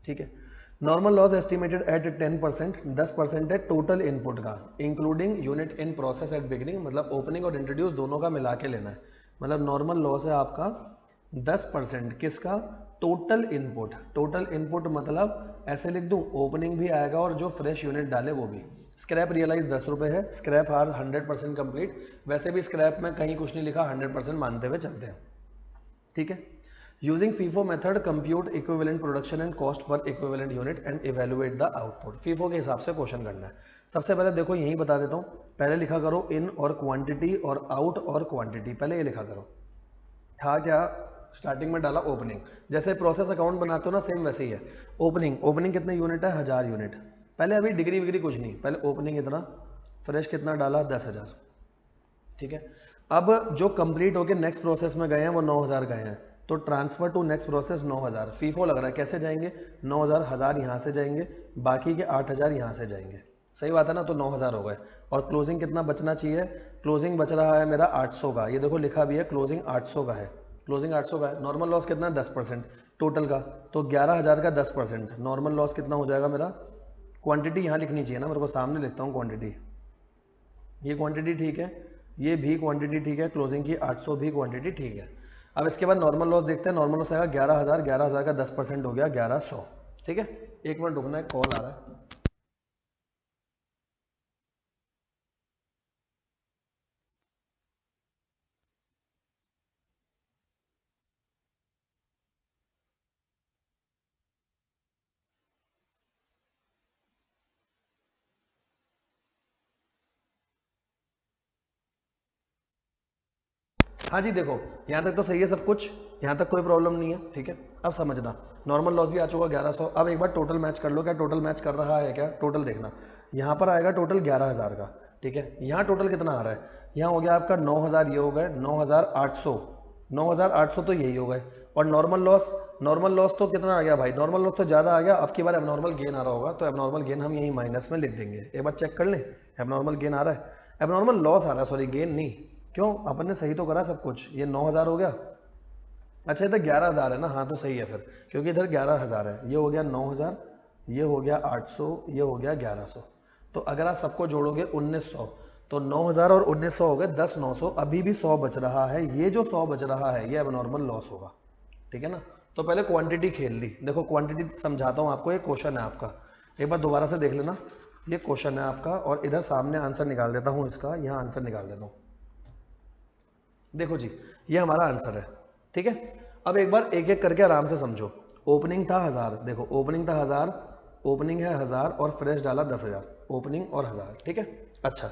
ठीक है, नॉर्मल लॉस एस्टिमेटेड एट 10%, 10% है टोटल इनपुट का, including unit in process at beginning, मतलब ओपनिंग और इंट्रोड्यूस दोनों का मिला के लेना है। मतलब नॉर्मल लॉस है आपका 10%, किसका, टोटल इनपुट। टोटल इनपुट मतलब ऐसे लिख दूं, ओपनिंग भी आएगा और जो फ्रेश यूनिट डाले वो भी। स्क्रैप रियलाइज 10 रुपए है, स्क्रैप आर 100% कंप्लीट, वैसे भी स्क्रैप में कहीं कुछ नहीं लिखा, 100% मानते हुए चलते हैं। ठीक है, using FIFO method compute equivalent production and cost per equivalent unit and evaluate the output. FIFO के हिसाब से क्वेश्चन करना है। सबसे पहले देखो यही बता देता हूँ, पहले लिखा करो इन और क्वांटिटी और आउट और क्वांटिटी, पहले ये लिखा करो। था क्या, स्टार्टिंग में डाला ओपनिंग, जैसे प्रोसेस अकाउंट बनाते हो ना सेम वैसे ही है। ओपनिंग कितने यूनिट है, 1000 यूनिट, पहले अभी डिग्री विग्री कुछ नहीं, पहले ओपनिंग इतना, फ्रेश कितना डाला, 10,000। ठीक है, अब जो कंप्लीट होके नेक्स्ट प्रोसेस में गए हैं वो 9,000 गए हैं, तो transfer to next process 9,000। FIFO लग रहा है, कैसे जाएंगे, 9,000, 1000 यहाँ से जाएंगे, बाकी के 8,000 यहाँ से जाएंगे। सही बात है ना, तो 9,000 हो गए। और क्लोजिंग कितना बचना चाहिए, क्लोजिंग बच रहा है मेरा 800 का, ये देखो लिखा भी है क्लोजिंग 800 का है, क्लोजिंग 800 का है। नॉर्मल लॉस कितना है, 10% टोटल का, तो 11,000 का 10%, नॉर्मल लॉस कितना हो जाएगा मेरा। क्वांटिटी यहाँ लिखनी चाहिए ना, मेरे को सामने लिखता हूँ क्वांटिटी, ये क्वांटिटी ठीक है, ये भी क्वांटिटी ठीक है, क्लोजिंग की 800 भी क्वांटिटी ठीक है। अब इसके बाद नॉर्मल लॉस देखते हैं, नॉर्मल लॉस आएगा 11,000, 11,000 का 10% हो गया 1100। ठीक है, एक मिनट रुकना है, कॉल आ रहा है। हाँ जी, देखो यहाँ तक तो सही है सब कुछ, यहाँ तक कोई प्रॉब्लम नहीं है। ठीक है, अब समझना, नॉर्मल लॉस भी आ चुका 1100। अब एक बार टोटल मैच कर लो, क्या टोटल मैच कर रहा है क्या, टोटल देखना, यहाँ पर आएगा टोटल 11,000 का। ठीक है, यहाँ टोटल कितना आ रहा है, यहाँ हो गया आपका 9,000, ये हो गए 9,800, 9,800 तो यही हो गए। और नॉर्मल लॉस तो कितना आ गया भाई, नॉर्मल लॉस तो ज़्यादा आ गया। अब की बार एबनॉर्मल गेन आ रहा होगा, तो एबनॉर्मल गेन हम यही माइनस में लिख देंगे, एक बार चेक कर लें। एबनॉर्मल गेन आ रहा है, एबनॉर्मल लॉस आ रहा है, सॉरी गेन नहीं, क्यों, अपन ने सही तो करा सब कुछ। ये 9,000 हो गया, अच्छा इधर 11,000 है ना, हाँ तो सही है फिर, क्योंकि इधर 11,000 है, ये हो गया 9,000, ये हो गया 800, ये हो गया 1100। तो अगर आप सबको जोड़ोगे 1900, तो 9,000 और 1900 हो गए 10,900, अभी भी 100 बच रहा है, ये जो 100 बच रहा है ये एबनॉर्मल लॉस होगा। ठीक है ना, तो पहले क्वांटिटी खेल ली, देखो क्वांटिटी समझाता हूँ आपको, ये क्वेश्चन है आपका, एक बार दोबारा से देख लेना, ये क्वेश्चन है आपका, और इधर सामने आंसर निकाल देता हूँ इसका, यहाँ आंसर निकाल देता हूँ। देखो जी, ये हमारा आंसर है। ठीक है, अब एक बार एक एक करके आराम से समझो। ओपनिंग था 1000, देखो ओपनिंग था 1000, ओपनिंग है 1000 और फ्रेश डाला 10,000, ओपनिंग और 1000। ठीक है, अच्छा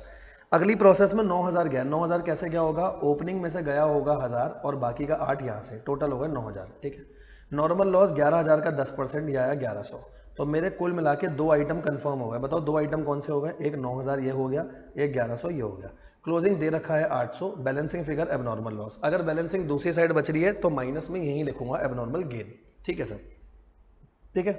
अगली प्रोसेस में 9,000 गया, 9,000 कैसे गया होगा, ओपनिंग में से गया होगा 1000 और बाकी का 8 यहाँ से, टोटल हो गया 9,000। ठीक है, नॉर्मल लॉस 11,000 का 10%, ये आया 1100। तो मेरे कुल मिला के 2 आइटम कंफर्म हो गए, बताओ 2 आइटम कौन से हो गए, एक 9,000 ये हो गया, एक 1100 ये हो गया। क्लोजिंग दे रखा है 800, बैलेंसिंग फिगर एबनॉर्मल लॉस। अगर बैलेंसिंग दूसरी साइड बच रही है तो माइनस में यही लिखूंगा एबनॉर्मल गेन। ठीक है सर, ठीक है,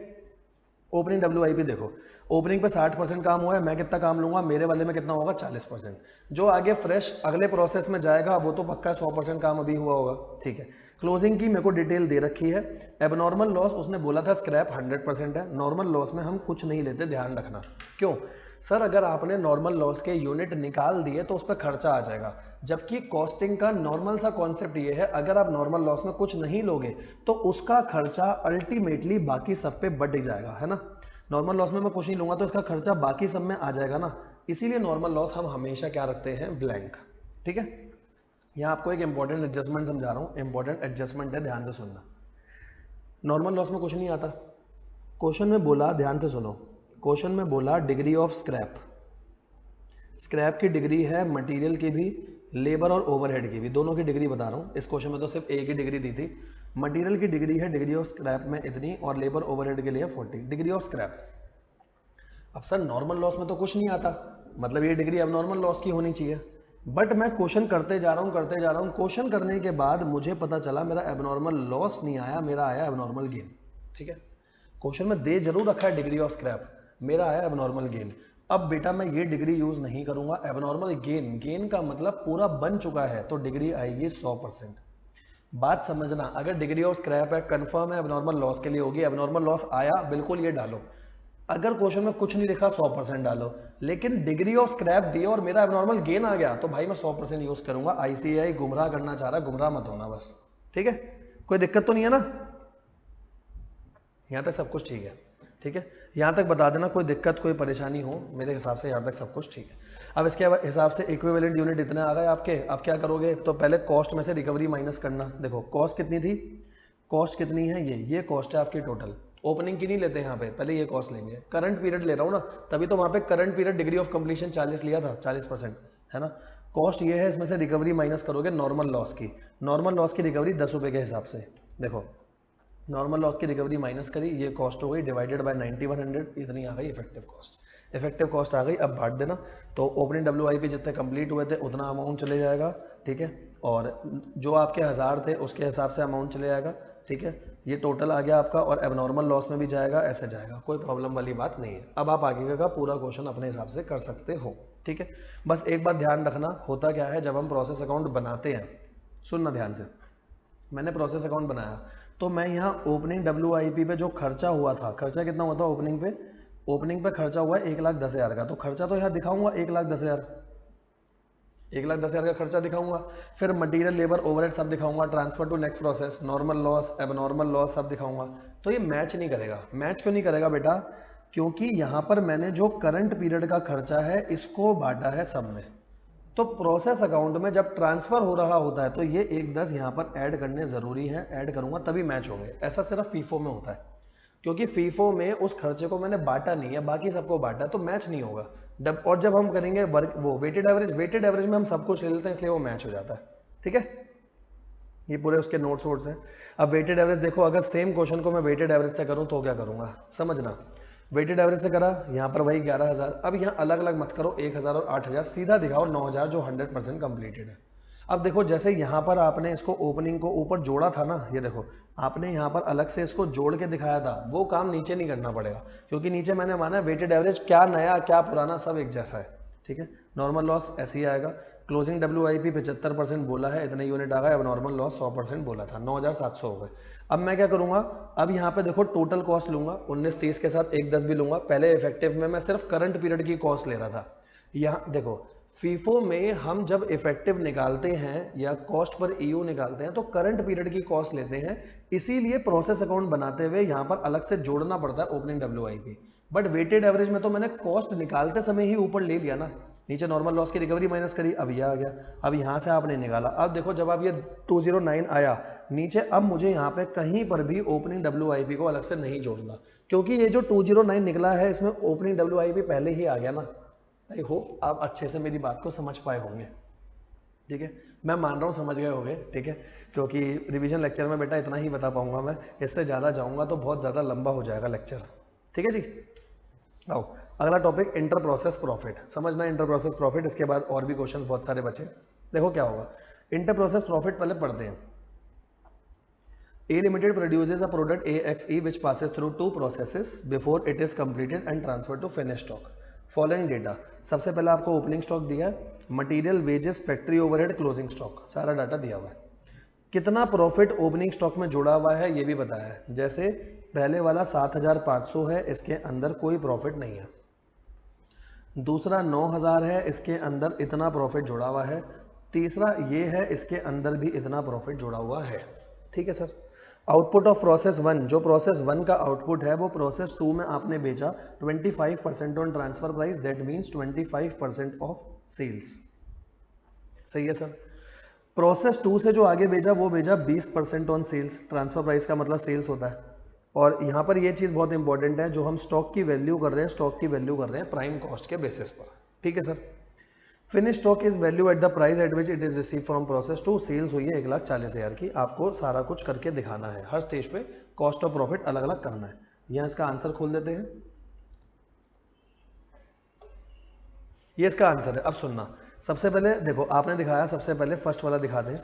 ओपनिंग WIP देखो, ओपनिंग पे 60% काम हुआ है, मैं कितना काम लूंगा, मेरे वाले में कितना होगा 40%। जो आगे फ्रेश अगले प्रोसेस में जाएगा वो तो पक्का 100% काम अभी हुआ होगा, ठीक है। क्लोजिंग की मेरे को डिटेल दे रखी है। एबनॉर्मल लॉस उसने बोला था स्क्रैप 100% है, नॉर्मल लॉस में हम कुछ नहीं लेते, ध्यान रखना। क्यों सर, अगर आपने नॉर्मल लॉस के यूनिट निकाल दिए तो उस पर खर्चा आ जाएगा, जबकि कॉस्टिंग का नॉर्मल सा कॉन्सेप्ट ये है, अगर आप नॉर्मल लॉस में कुछ नहीं लोगे तो उसका खर्चा अल्टीमेटली बाकी सब पे बढ़ जाएगा, है ना। नॉर्मल लॉस में मैं कुछ नहीं लूंगा तो इसका खर्चा बाकी सब में आ जाएगा ना, इसीलिए नॉर्मल लॉस हम हमेशा क्या रखते हैं, ब्लैंक, ठीक है। यहाँ आपको एक इंपॉर्टेंट एडजस्टमेंट समझा रहा हूँ, इंपॉर्टेंट एडजस्टमेंट है, ध्यान से सुनना। नॉर्मल लॉस में कुछ नहीं आता, क्वेश्चन में बोला, ध्यान से सुनो, क्वेश्चन में बोला डिग्री ऑफ स्क्रैप, स्क्रैप की डिग्री है मटेरियल की भी, लेबर और ओवरहेड की भी, दोनों की डिग्री बता रहा हूँ। इस क्वेश्चन में तो सिर्फ एक ही डिग्री दी थी, मटेरियल की डिग्री है डिग्री ऑफ स्क्रैप में इतनी, और लेबर ओवरहेड के लिए 40 डिग्री ऑफ स्क्रैप। अब सर नॉर्मल लॉस में तो कुछ नहीं आता, मतलब ये डिग्री अब नॉर्मल लॉस की होनी चाहिए, बट मैं क्वेश्चन करते जा रहा हूँ, क्वेश्चन करने के बाद मुझे पता चला मेरा एबनॉर्मल लॉस नहीं आया, मेरा आया एबनॉर्मल गेन, ठीक है। क्वेश्चन में दे जरूर रखा है डिग्री ऑफ स्क्रैप, मेरा आया एबनॉर्मल गेन। अब बेटा मैं ये डिग्री यूज नहीं करूंगा, एबनॉर्मल गेन, गेन का मतलब पूरा बन चुका है तो डिग्री आएगी 100%। बात समझना, अगर डिग्री ऑफ स्क्रैप है कंफर्म है एबनॉर्मल लॉस के लिए होगी, एबनॉर्मल लॉस आया बिल्कुल ये डालो, अगर क्वेश्चन में कुछ नहीं लिखा 100% डालो, लेकिन डिग्री ऑफ स्क्रैप दिया और मेरा एबनॉर्मल गेन आ गया तो भाई मैं 100% यूज करूंगा। ICAI गुमराह करना चाह रहा, गुमराह मत होना बस, ठीक है। कोई दिक्कत तो नहीं है ना, यहां तक सब कुछ ठीक है, ठीक है। यहां तक बता देना कोई दिक्कत कोई परेशानी हो, मेरे हिसाब से यहां तक सब कुछ ठीक है। अब इसके हिसाब से इक्विवेलेंट यूनिट इतने आ गए आपके, अब क्या करोगे, तो पहले कॉस्ट में से रिकवरी माइनस करना। देखो कॉस्ट कितनी थी, कॉस्ट कितनी है, ये कॉस्ट है आपकी टोटल, ओपनिंग की नहीं लेते यहाँ पे, पहले ये कॉस्ट लेंगे, करंट पीरियड ले रहा हूँ ना, तभी तो वहां पे current period degree of completion 40 लिया था, 40%, है ना। कॉस्ट ये है, इसमें से रिकवरी माइनस करोगे नॉर्मल लॉस की, नॉर्मल लॉस की रिकवरी 10 रुपए के हिसाब से, देखो नॉर्मल लॉस की रिकवरी माइनस करी, ये कॉस्ट हो गई डिवाइडेड बाय 9100, इतनी आ गई इफेक्टिव कॉस्ट। इफेक्टिव कॉस्ट आ गई, अब बांट देना, तो ओपनिंग WIP जितने कंप्लीट हुए थे उतना अमाउंट चले जाएगा, ठीक है, और जो आपके 1000 थे उसके हिसाब से अमाउंट चले जाएगा, ठीक है। ये टोटल आ गया आपका, और एबनॉर्मल लॉस में भी जाएगा, ऐसे जाएगा, कोई प्रॉब्लम वाली बात नहीं है। अब आप आगे का पूरा क्वेश्चन अपने हिसाब से कर सकते हो, ठीक है। बस एक बात ध्यान रखना, होता क्या है जब हम प्रोसेस अकाउंट बनाते हैं, सुनना ध्यान से, मैंने प्रोसेस अकाउंट बनाया तो मैं यहाँ ओपनिंग WIP पे जो खर्चा हुआ था, खर्चा कितना हुआ था ओपनिंग पे, ओपनिंग पे खर्चा हुआ है 1,10,000 का, तो खर्चा तो यहाँ दिखाऊंगा 1,10,000, 1,10,000 का खर्चा दिखाऊंगा, फिर मटेरियल लेबर ओवरहेड सब दिखाऊंगा, transfer to next process, normal loss abnormal loss सब दिखाऊंगा। तो ये मैच नहीं करेगा, मैच क्यों नहीं करेगा बेटा, क्योंकि यहाँ पर मैंने जो करंट पीरियड का खर्चा है इसको बांटा है सब में, तो प्रोसेस अकाउंट में जब ट्रांसफर हो रहा होता है तो ये 1,10 यहाँ पर ऐड करने जरूरी है, ऐड करूंगा तभी मैच होंगे। ऐसा सिर्फ फीफो में होता है, क्योंकि फीफो में उस खर्चे को मैंने बांटा नहीं है, बाकी सबको बांटा है, तो मैच नहीं होगा। और जब हम करेंगे वर्क वो वेटेड एवरेज में हम सब कुछ ले लेते हैं, इसलिए वो मैच हो जाता है, ठीक है। ये पूरे उसके नोट्स वोट्स हैं। अब वेटेड एवरेज देखो, अगर सेम क्वेश्चन को मैं वेटेड एवरेज से करूं तो क्या करूंगा, समझना, वेटेड एवरेज से करा, यहाँ पर वही 11,000, अब यहाँ अलग अलग मत करो, 1,000 और 8,000, सीधा दिखाओ 9,000 जो 100% कंप्लीटेड है। अब देखो जैसे यहाँ पर आपने इसको ओपनिंग को ऊपर जोड़ा था ना, ये देखो आपने यहाँ पर अलग से इसको जोड़ के दिखाया था, वो काम नीचे नहीं करना पड़ेगा, क्योंकि नीचे मैंने माना वेटेड एवरेज क्या नया क्या पुराना सब एक जैसा है, ठीक है। नॉर्मल लॉस ऐसे ही आएगा, क्लोजिंग WIP 75% बोला है, इतने यूनिट आ गए, अब नॉर्मल लॉस 100% बोला था, 9,700 हो गए। अब मैं क्या करूंगा, अब यहाँ पे देखो टोटल कॉस्ट लूंगा, 1930 के साथ 1,10 भी लूंगा, पहले इफेक्टिव में मैं सिर्फ करंट पीरियड की कॉस्ट ले रहा था। यहाँ देखो फीफो में हम जब इफेक्टिव निकालते हैं या कॉस्ट पर EU निकालते हैं तो करंट पीरियड की कॉस्ट लेते हैं, इसीलिए प्रोसेस अकाउंट बनाते हुए यहाँ पर अलग से जोड़ना पड़ता है opening WIP। But weighted average में तो मैंने कॉस्ट निकालते समय ही ऊपर ले लिया ना, नीचे नॉर्मल लॉस की रिकवरी माइनस करी, अब ये आ गया, अब यहाँ से आपने निकाला। अब देखो जब आप ये 209 आया नीचे, अब मुझे यहाँ पे कहीं पर भी ओपनिंग WIP को अलग से नहीं जोड़ना, क्योंकि ये जो 209 निकला है इसमें ओपनिंग WIP पहले ही आ गया ना। आई होप आप अच्छे से मेरी बात को समझ पाए होंगे, ठीक है, मैं मान रहा हूँ समझ गए होंगे, ठीक है, क्योंकि रिवीजन लेक्चर में बेटा इतना ही बता पाऊंगा मैं, इससे ज़्यादा जाऊंगा तो बहुत ज़्यादा लंबा हो जाएगा लेक्चर, ठीक है जी। आओ अगला टॉपिक इंटर प्रोसेस प्रॉफिट, समझना इंटर प्रोसेस प्रॉफिट, इसके बाद और भी क्वेश्चंस बहुत सारे बचे। देखो क्या होगा, इंटर प्रोसेस प्रॉफिट पहले पढ़ते हैं। A Limited produces a product AXE which passes through two processes before it is completed and transferred to finished stock. Following data, सबसे पहले आपको ओपनिंग स्टॉक दिया है, material, wages, factory overhead, closing stock, सारा data दिया हुआ है। कितना प्रॉफिट ओपनिंग स्टॉक में जुड़ा हुआ है ये भी बताया है। जैसे पहले वाला 7500 है, इसके अंदर कोई प्रॉफिट नहीं है। दूसरा 9000 है, इसके अंदर इतना प्रॉफिट जुड़ा हुआ है। तीसरा ये है, इसके अंदर भी इतना प्रॉफिट जुड़ा हुआ है। ठीक है सर। आउटपुट ऑफ प्रोसेस 1, जो प्रोसेस 1 का आउटपुट है वो प्रोसेस 2 में आपने बेचा 25% on transfer price, that means 25% of sales. सही है सर। प्रोसेस 2 से जो आगे भेजा वो भेजा 20% ऑन सेल्स, ट्रांसफर प्राइस का मतलब सेल्स होता है। और यहाँ पर ये चीज़ बहुत इंपॉर्टेंट है, जो हम स्टॉक की वैल्यू कर रहे हैं, स्टॉक की वैल्यू कर रहे हैं प्राइम कॉस्ट के बेसिस पर। ठीक है sir. Finish stock is value at the price at which it is receive from process 2। Sales हुई है 1,40,000 की। आपको सारा कुछ करके दिखाना है, हर स्टेज पे कॉस्ट ऑफ प्रॉफिट अलग अलग करना है। यहाँ इसका आंसर खोल देते हैं, ये इसका आंसर है। अब सुनना, सबसे पहले देखो आपने दिखाया, सबसे पहले फर्स्ट वाला दिखा दें।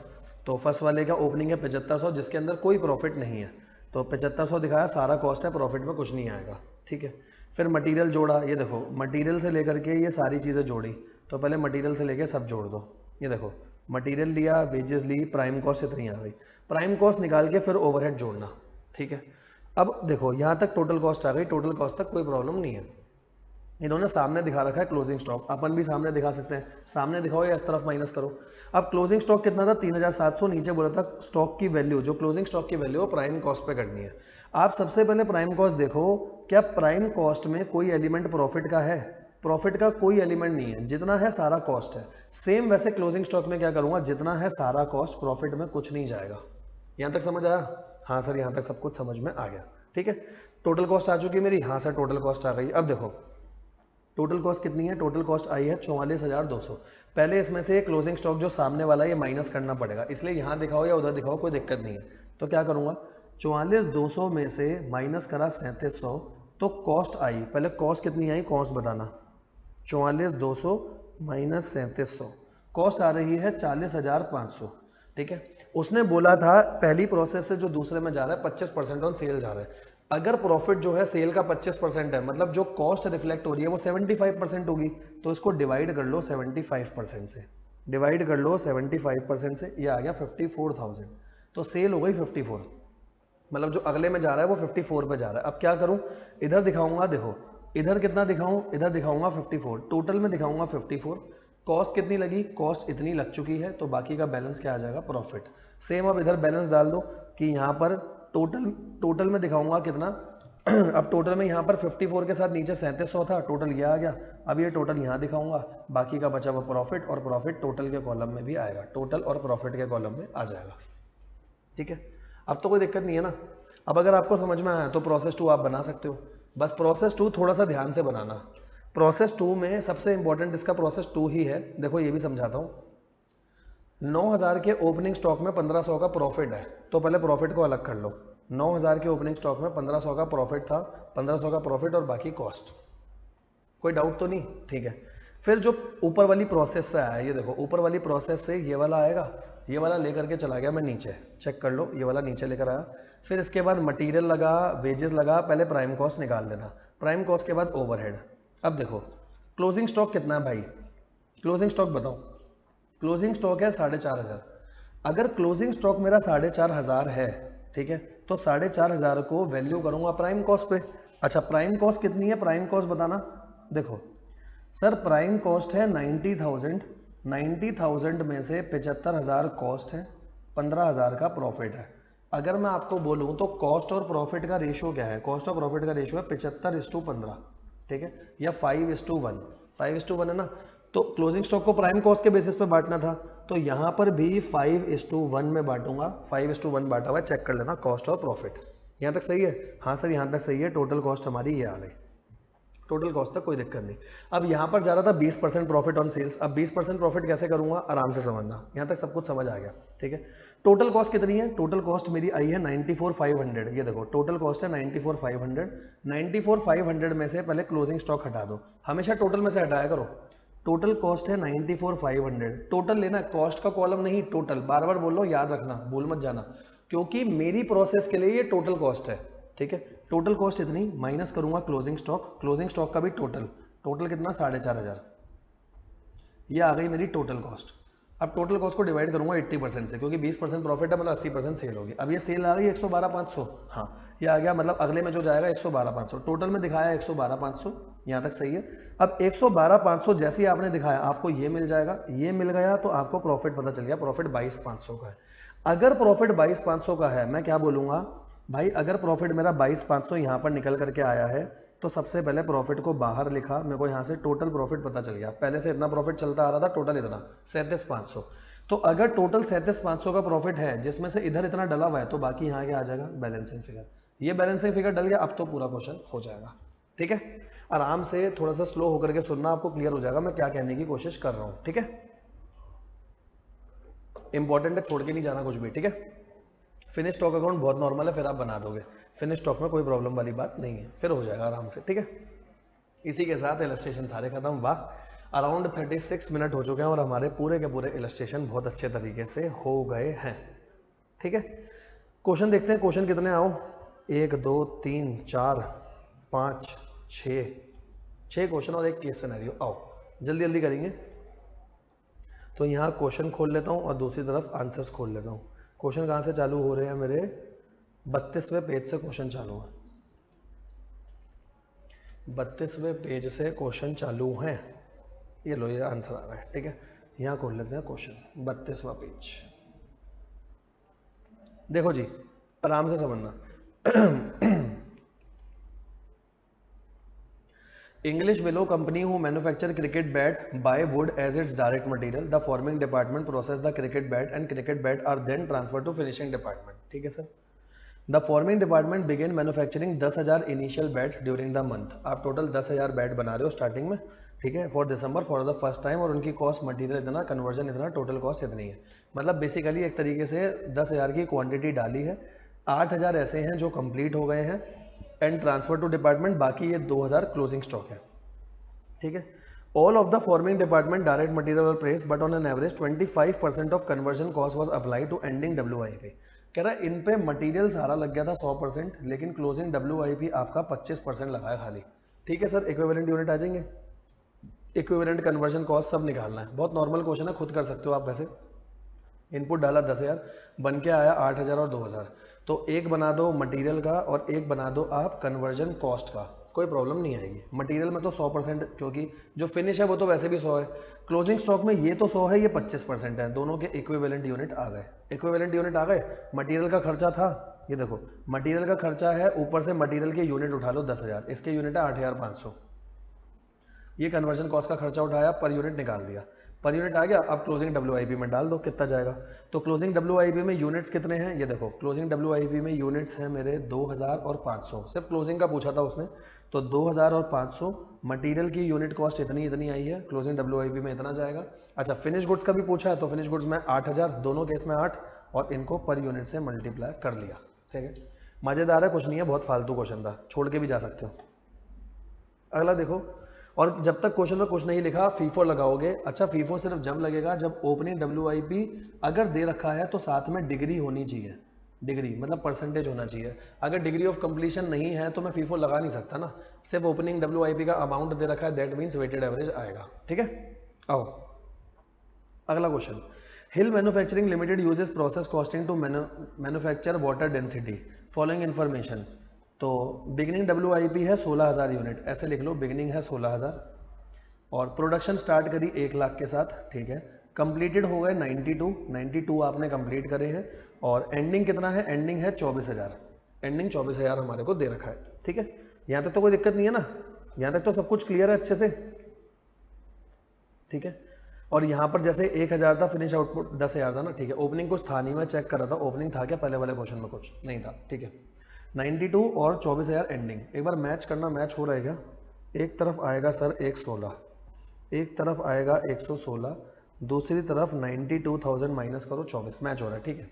तो फर्स्ट वाले का ओपनिंग है 7500, जिसके अंदर कोई प्रॉफिट नहीं है, तो 7500 दिखाया, सारा कॉस्ट है, प्रॉफिट में कुछ नहीं आएगा। ठीक है। फिर मटेरियल जोड़ा, ये देखो मटेरियल से लेकर के ये सारी चीज़ें जोड़ी, तो पहले मटेरियल से लेके सब जोड़ दो। ये देखो मटेरियल लिया, वेजेस ली, प्राइम कॉस्ट इतनी आ गई। प्राइम कॉस्ट निकाल के फिर ओवरहेड जोड़ना। ठीक है। अब देखो यहाँ तक टोटल कॉस्ट आ गई, टोटल कॉस्ट तक कोई प्रॉब्लम नहीं है। इन्होंने सामने दिखा रखा है क्लोजिंग स्टॉक, अपन भी सामने दिखा सकते हैं, सामने दिखाओ या इस तरफ माइनस करो। अब क्लोजिंग स्टॉक कितना था, 3700, नीचे बोला था स्टॉक की वैल्यू, जो क्लोजिंग स्टॉक की वैल्यू है प्राइम कॉस्ट पे करनी है। आप सबसे पहले प्राइम कॉस्ट देखो, क्या प्राइम कॉस्ट में कोई एलिमेंट प्रॉफिट का है? प्रॉफिट का कोई एलिमेंट नहीं है, जितना है सारा कॉस्ट है। सेम वैसे क्लोजिंग स्टॉक में क्या करूंगा, जितना है सारा कॉस्ट, प्रॉफिट में कुछ नहीं जाएगा। यहां तक समझ आया? हाँ सर, यहां तक सब कुछ समझ में आ गया। ठीक है। टोटल कॉस्ट आ चुकी है मेरी, हाँ सर टोटल कॉस्ट आ गई। अब देखो टोटल कॉस्ट कितनी है, टोटल कॉस्ट आई है 44,200। पहले इसमें से क्लोजिंग स्टॉक जो सामने वाला है ये माइनस करना पड़ेगा, इसलिए यहाँ दिखाओ या उधर दिखाओ कोई दिक्कत नहीं है। तो क्या करूँगा, 44,200 में से माइनस करा 3700, तो कॉस्ट आई, पहले कॉस्ट कितनी आई कॉस्ट बताना। 44,200 माइनस 3700, कॉस्ट आ रही है 40,500। ठीक है। उसने बोला था पहली प्रोसेस से जो दूसरे में जा रहा है 25% ऑन सेल जा रहा है। अगर प्रॉफिट जो है सेल का 25% है, मतलब जो कॉस्ट रिफ्लेक्ट हो रही है वो 75% होगी, तो इसको डिवाइड कर लो 75% से, डिवाइड कर लो 75% से, ये आ गया 54,000। तो सेल हो गई 54, मतलब जो अगले में जा रहा है वो 54 पे जा रहा है। अब क्या करूं, इधर दिखाऊंगा, देखो इधर कितना दिखाऊं, इधर दिखाऊंगा 54, टोटल में दिखाऊंगा 54। कॉस्ट कितनी लगी, कॉस्ट इतनी लग चुकी है, तो बाकी का बैलेंस क्या आ जाएगा, प्रॉफिट। सेम अब इधर बैलेंस डाल दो कि यहाँ पर टोटल में दिखाऊंगा कितना। अब टोटल में यहाँ पर 54 के साथ नीचे 3700 था, टोटल ये आ गया। अब ये टोटल यहाँ दिखाऊंगा, बाकी का बचा हुआ प्रॉफिट, और प्रॉफिट टोटल के कॉलम में भी आएगा, टोटल और प्रॉफिट के कॉलम में आ जाएगा। ठीक है। अब तो कोई दिक्कत नहीं है ना। अब अगर आपको समझ में आया तो प्रोसेस 2 आप बना सकते हो। बस प्रोसेस 2 थोड़ा सा ध्यान से बनाना। प्रोसेस 2 में सबसे इंपॉर्टेंट इसका प्रोसेस 2 ही है। देखो ये भी समझाता हूँ। 9000 के ओपनिंग स्टॉक में 1500 का प्रॉफिट है, तो पहले प्रॉफिट को अलग कर लो। 9000 के ओपनिंग स्टॉक में 1500 का प्रॉफिट था, 1500 का प्रॉफिट और बाकी कॉस्ट। कोई डाउट तो नहीं? ठीक है। फिर जो ऊपर वाली प्रोसेस से आया, ये देखो ऊपर वाली प्रोसेस से ये वाला आएगा, ये वाला लेकर के चला गया मैं नीचे, चेक कर लो, ये वाला नीचे लेकर आया। फिर इसके बाद मटेरियल लगा, वेजेस लगा, पहले प्राइम कॉस्ट निकाल देना, प्राइम कॉस्ट के बाद ओवरहेड। अब देखो क्लोजिंग स्टॉक कितना है भाई, क्लोजिंग स्टॉक बताओ। क्लोजिंग स्टॉक है 4500। अगर क्लोजिंग स्टॉक मेरा 4500 है, ठीक है, तो 4500 को वैल्यू करूंगा प्राइम कॉस्ट पे। अच्छा प्राइम कॉस्ट कितनी है, प्राइम कॉस्ट बताना। देखो सर प्राइम कॉस्ट है 90,000, 90,000 में से 75,000 कॉस्ट है, 15,000 का प्रॉफिट है। अगर मैं आपको बोलूं तो कॉस्ट और प्रॉफिट का रेशियो क्या है, कॉस्ट और प्रॉफिट का रेशियो है 75:15, ठीक है, या 5:1, 5:1 है ना। तो क्लोजिंग स्टॉक को प्राइम कॉस्ट के बेसिस पे बांटना था, तो यहां पर भी 5:1 में बांटूंगा, 5:1 बांटा हुआ है, चेक कर लेना कॉस्ट और प्रॉफिट। यहां तक सही है? हाँ सर यहां तक सही है। टोटल कॉस्ट हमारी ये आ गई, टोटल कॉस्ट तक कोई दिक्कत नहीं। अब यहाँ पर जा रहा था 20% प्रॉफिट ऑन सेल्स। अब 20% प्रॉफिट कैसे करूंगा, आराम से समझना, यहाँ तक सब कुछ समझ आ गया, ठीक है। टोटल कॉस्ट कितनी है, टोटल कॉस्ट मेरी आई है 94,500। ये देखो टोटल कॉस्ट है 94,500। 94,500 में से पहले क्लोजिंग स्टॉक हटा दो, हमेशा टोटल में से हटाया करो। टोटल कॉस्ट है 94,500, टोटल लेना, कॉस्ट का कॉलम नहीं, टोटल। बार बार बोल लो, याद रखना, भूल मत जाना। क्योंकि मेरी प्रोसेस के लिए ये टोटल कॉस्ट है, ठीक है। टोटल कॉस्ट इतनी माइनस करूंगा क्लोजिंग स्टॉक का भी टोटल कितना 4,500, ये आ गई मेरी टोटल कॉस्ट। अब टोटल कॉस्ट को डिवाइड करूंगा 80% से, क्योंकि 20% प्रॉफिट है, मतलब 80% सेल होगी। अब ये सेल आ रही है 112,500, हाँ ये आ गया, मतलब अगले में जो जाएगा 112,500, टोटल में दिखाया 112,500, यहाँ तक सही है। अब 112,500 जैसे ही आपने दिखाया आपको ये मिल जाएगा, ये मिल गया तो आपको प्रॉफिट पता चल गया, प्रॉफिट 22,500 का है। अगर प्रॉफिट 22,500 का है, मैं क्या बोलूंगा भाई, अगर प्रॉफिट मेरा 22,500 यहाँ पर निकल करके आया है तो सबसे पहले प्रॉफिट को बाहर लिखा, मेरे को यहाँ से टोटल प्रॉफिट पता चल गया। पहले से इतना प्रॉफिट चलता आ रहा था, टोटल इतना 37,500। तो अगर टोटल 37,500 का प्रॉफिट है जिसमें से इधर इतना डला हुआ है, तो बाकी यहाँ क्या आ जाएगा, बैलेंसिंग फिगर। ये बैलेंसिंग फिगर डल गया, अब तो पूरा क्वेश्चन हो जाएगा, ठीक है। आराम से थोड़ा सा स्लो होकर के सुनना, आपको क्लियर हो जाएगा मैं क्या कहने की कोशिश कर रहा हूँ, ठीक है। इंपॉर्टेंट है, छोड़ के नहीं जाना कुछ भी, ठीक है। फिनिश स्टॉक अकाउंट बहुत नॉर्मल है, फिर आप बना दोगे। फिनिश स्टॉक में कोई प्रॉब्लम वाली बात नहीं है, फिर हो जाएगा आराम से, ठीक है। इसी के साथ इलस्ट्रेशन सारे खत्म। वाह, अराउंड 36 मिनट हो चुके हैं और हमारे पूरे के पूरे इलस्ट्रेशन बहुत अच्छे तरीके से हो गए हैं, ठीक है। क्वेश्चन देखते हैं, क्वेश्चन कितने आओ, 1 2 3 4 5 6 क्वेश्चन और एक केस सिनेरियो। आओ जल्दी जल्दी करेंगे। तो यहाँ क्वेश्चन खोल लेता हूँ और दूसरी तरफ आंसर्स खोल लेता हूँ। क्वेश्चन कहाँ से चालू हो रहे हैं मेरे, 32वें पेज से क्वेश्चन चालू है, 32वें पेज से क्वेश्चन चालू हैं। ये लो, ये आंसर आ रहा है, ठीक है। यहाँ खोल लेते हैं क्वेश्चन, 32वां पेज। देखो जी, आराम से समझना। English Willow Company who manufacture cricket bat buy wood as its direct material. The forming department process the cricket bat and cricket bat are then transferred to finishing department. ठीक है sir. The forming department begin manufacturing 10,000 initial bat during the month. आप total 10,000 bat बना रहे हो starting में, ठीक है, for December for the first time, और उनकी कॉस्ट मटेरियल इतना, कन्वर्जन इतना, टोटल कॉस्ट इतनी है। मतलब बेसिकली एक तरीके से 10,000 की क्वांटिटी डाली है, 8,000 ऐसे हैं जो कंप्लीट हो गए हैं एंड ट्रांसफर टू डिपार्टमेंट, बाकी ये 2,000 क्लोजिंग स्टॉक है, ठीक है। All of the forming department direct material price, but on an average 25% of conversion cost was applied to ending WIP। कह रहा है इन पे मटेरियल सारा लग गया था 100%, लेकिन क्लोजिंग WIP आपका 25% लगा है खाली, ठीक है सर। इक्विवेलेंट यूनिट आ जाएंगे, इक्विवेलेंट कन्वर्जन कॉस्ट सब निकालना है, बहुत नॉर्मल क्वेश्चन है, खुद कर सकते हो आप। वैसे इनपुट डाला 10,000, बन के आया 8,000 और 2,000, तो एक बना दो मटेरियल का और एक बना दो आप कन्वर्जन कॉस्ट का, कोई प्रॉब्लम नहीं आएगी। मटेरियल में तो 100%, क्योंकि जो फिनिश है वो तो वैसे भी 100 है। क्लोजिंग स्टॉक में ये तो 100 है, ये 25% है, दोनों के इक्विवेलेंट यूनिट आ गए। इक्विवेलेंट यूनिट आ गए। मटेरियल का खर्चा था, ये देखो मटेरियल का खर्चा है, ऊपर से मटेरियल के यूनिट उठा लो 10,000, इसके यूनिट है 8,500। ये कन्वर्जन कॉस्ट का खर्चा उठाया, पर यूनिट निकाल दिया, पर यूनिट आ गया। अब क्लोजिंग WIP में डाल दो कितना जाएगा। तो क्लोजिंग WIP में यूनिट्स कितने हैं, ये देखो क्लोजिंग WIP में यूनिट्स हैं मेरे 2,000 और 500, सिर्फ क्लोजिंग का पूछा था उसने, तो 2,000 और 500। मटेरियल की यूनिट कॉस्ट इतनी आई है, क्लोजिंग WIP में इतना जाएगा। अच्छा, फिनिश गुड्स का भी पूछा है, तो फिनिश गुड्स में 8,000, दोनों केस में 8, और इनको पर यूनिट से मल्टीप्लाई कर लिया, ठीक है। मजेदार है, कुछ नहीं है, बहुत फालतू क्वेश्चन था, छोड़ के भी जा सकते हो। अगला देखो, और जब तक क्वेश्चन में कुछ नहीं लिखा फीफो लगाओगे। अच्छा, फीफो सिर्फ जब लगेगा जब ओपनिंग WIP अगर दे रखा है तो साथ में डिग्री होनी चाहिए, डिग्री मतलब परसेंटेज होना चाहिए। अगर डिग्री ऑफ कंप्लीशन नहीं है तो मैं फीफो लगा नहीं सकता ना, सिर्फ ओपनिंग WIP का अमाउंट दे रखा है, दैट मीन्स वेटेड एवरेज आएगा, ठीक है। आओ अगला question. Hill manufacturing limited uses process costing to manufacture water density, following information. तो बिगिनिंग WIP है 16,000 यूनिट, ऐसे लिख लो, बिगिनिंग है 16,000 और प्रोडक्शन स्टार्ट करी 1 लाख के साथ, ठीक है। कंप्लीटेड हो गए 92 आपने कंप्लीट करे हैं, और एंडिंग कितना है, एंडिंग है 24,000, एंडिंग 24,000 हमारे को दे रखा है, ठीक है। यहाँ तक तो कोई दिक्कत नहीं है ना, यहाँ तक तो सब कुछ क्लियर है अच्छे से, ठीक है। और यहाँ पर जैसे 1,000 था, फिनिश आउटपुट 10,000 था ना, ठीक है। ओपनिंग कुछ था नहीं, मैं चेक कर रहा था ओपनिंग था क्या पहले वाले क्वेश्चन में, कुछ नहीं था, ठीक है। 92 और 24,000 एंडिंग, एक बार मैच करना, मैच हो रहेगा। एक तरफ आएगा सर 116, एक तरफ आएगा 116, दूसरी तरफ 92,000 माइनस करो 24, मैच हो रहा है, ठीक है।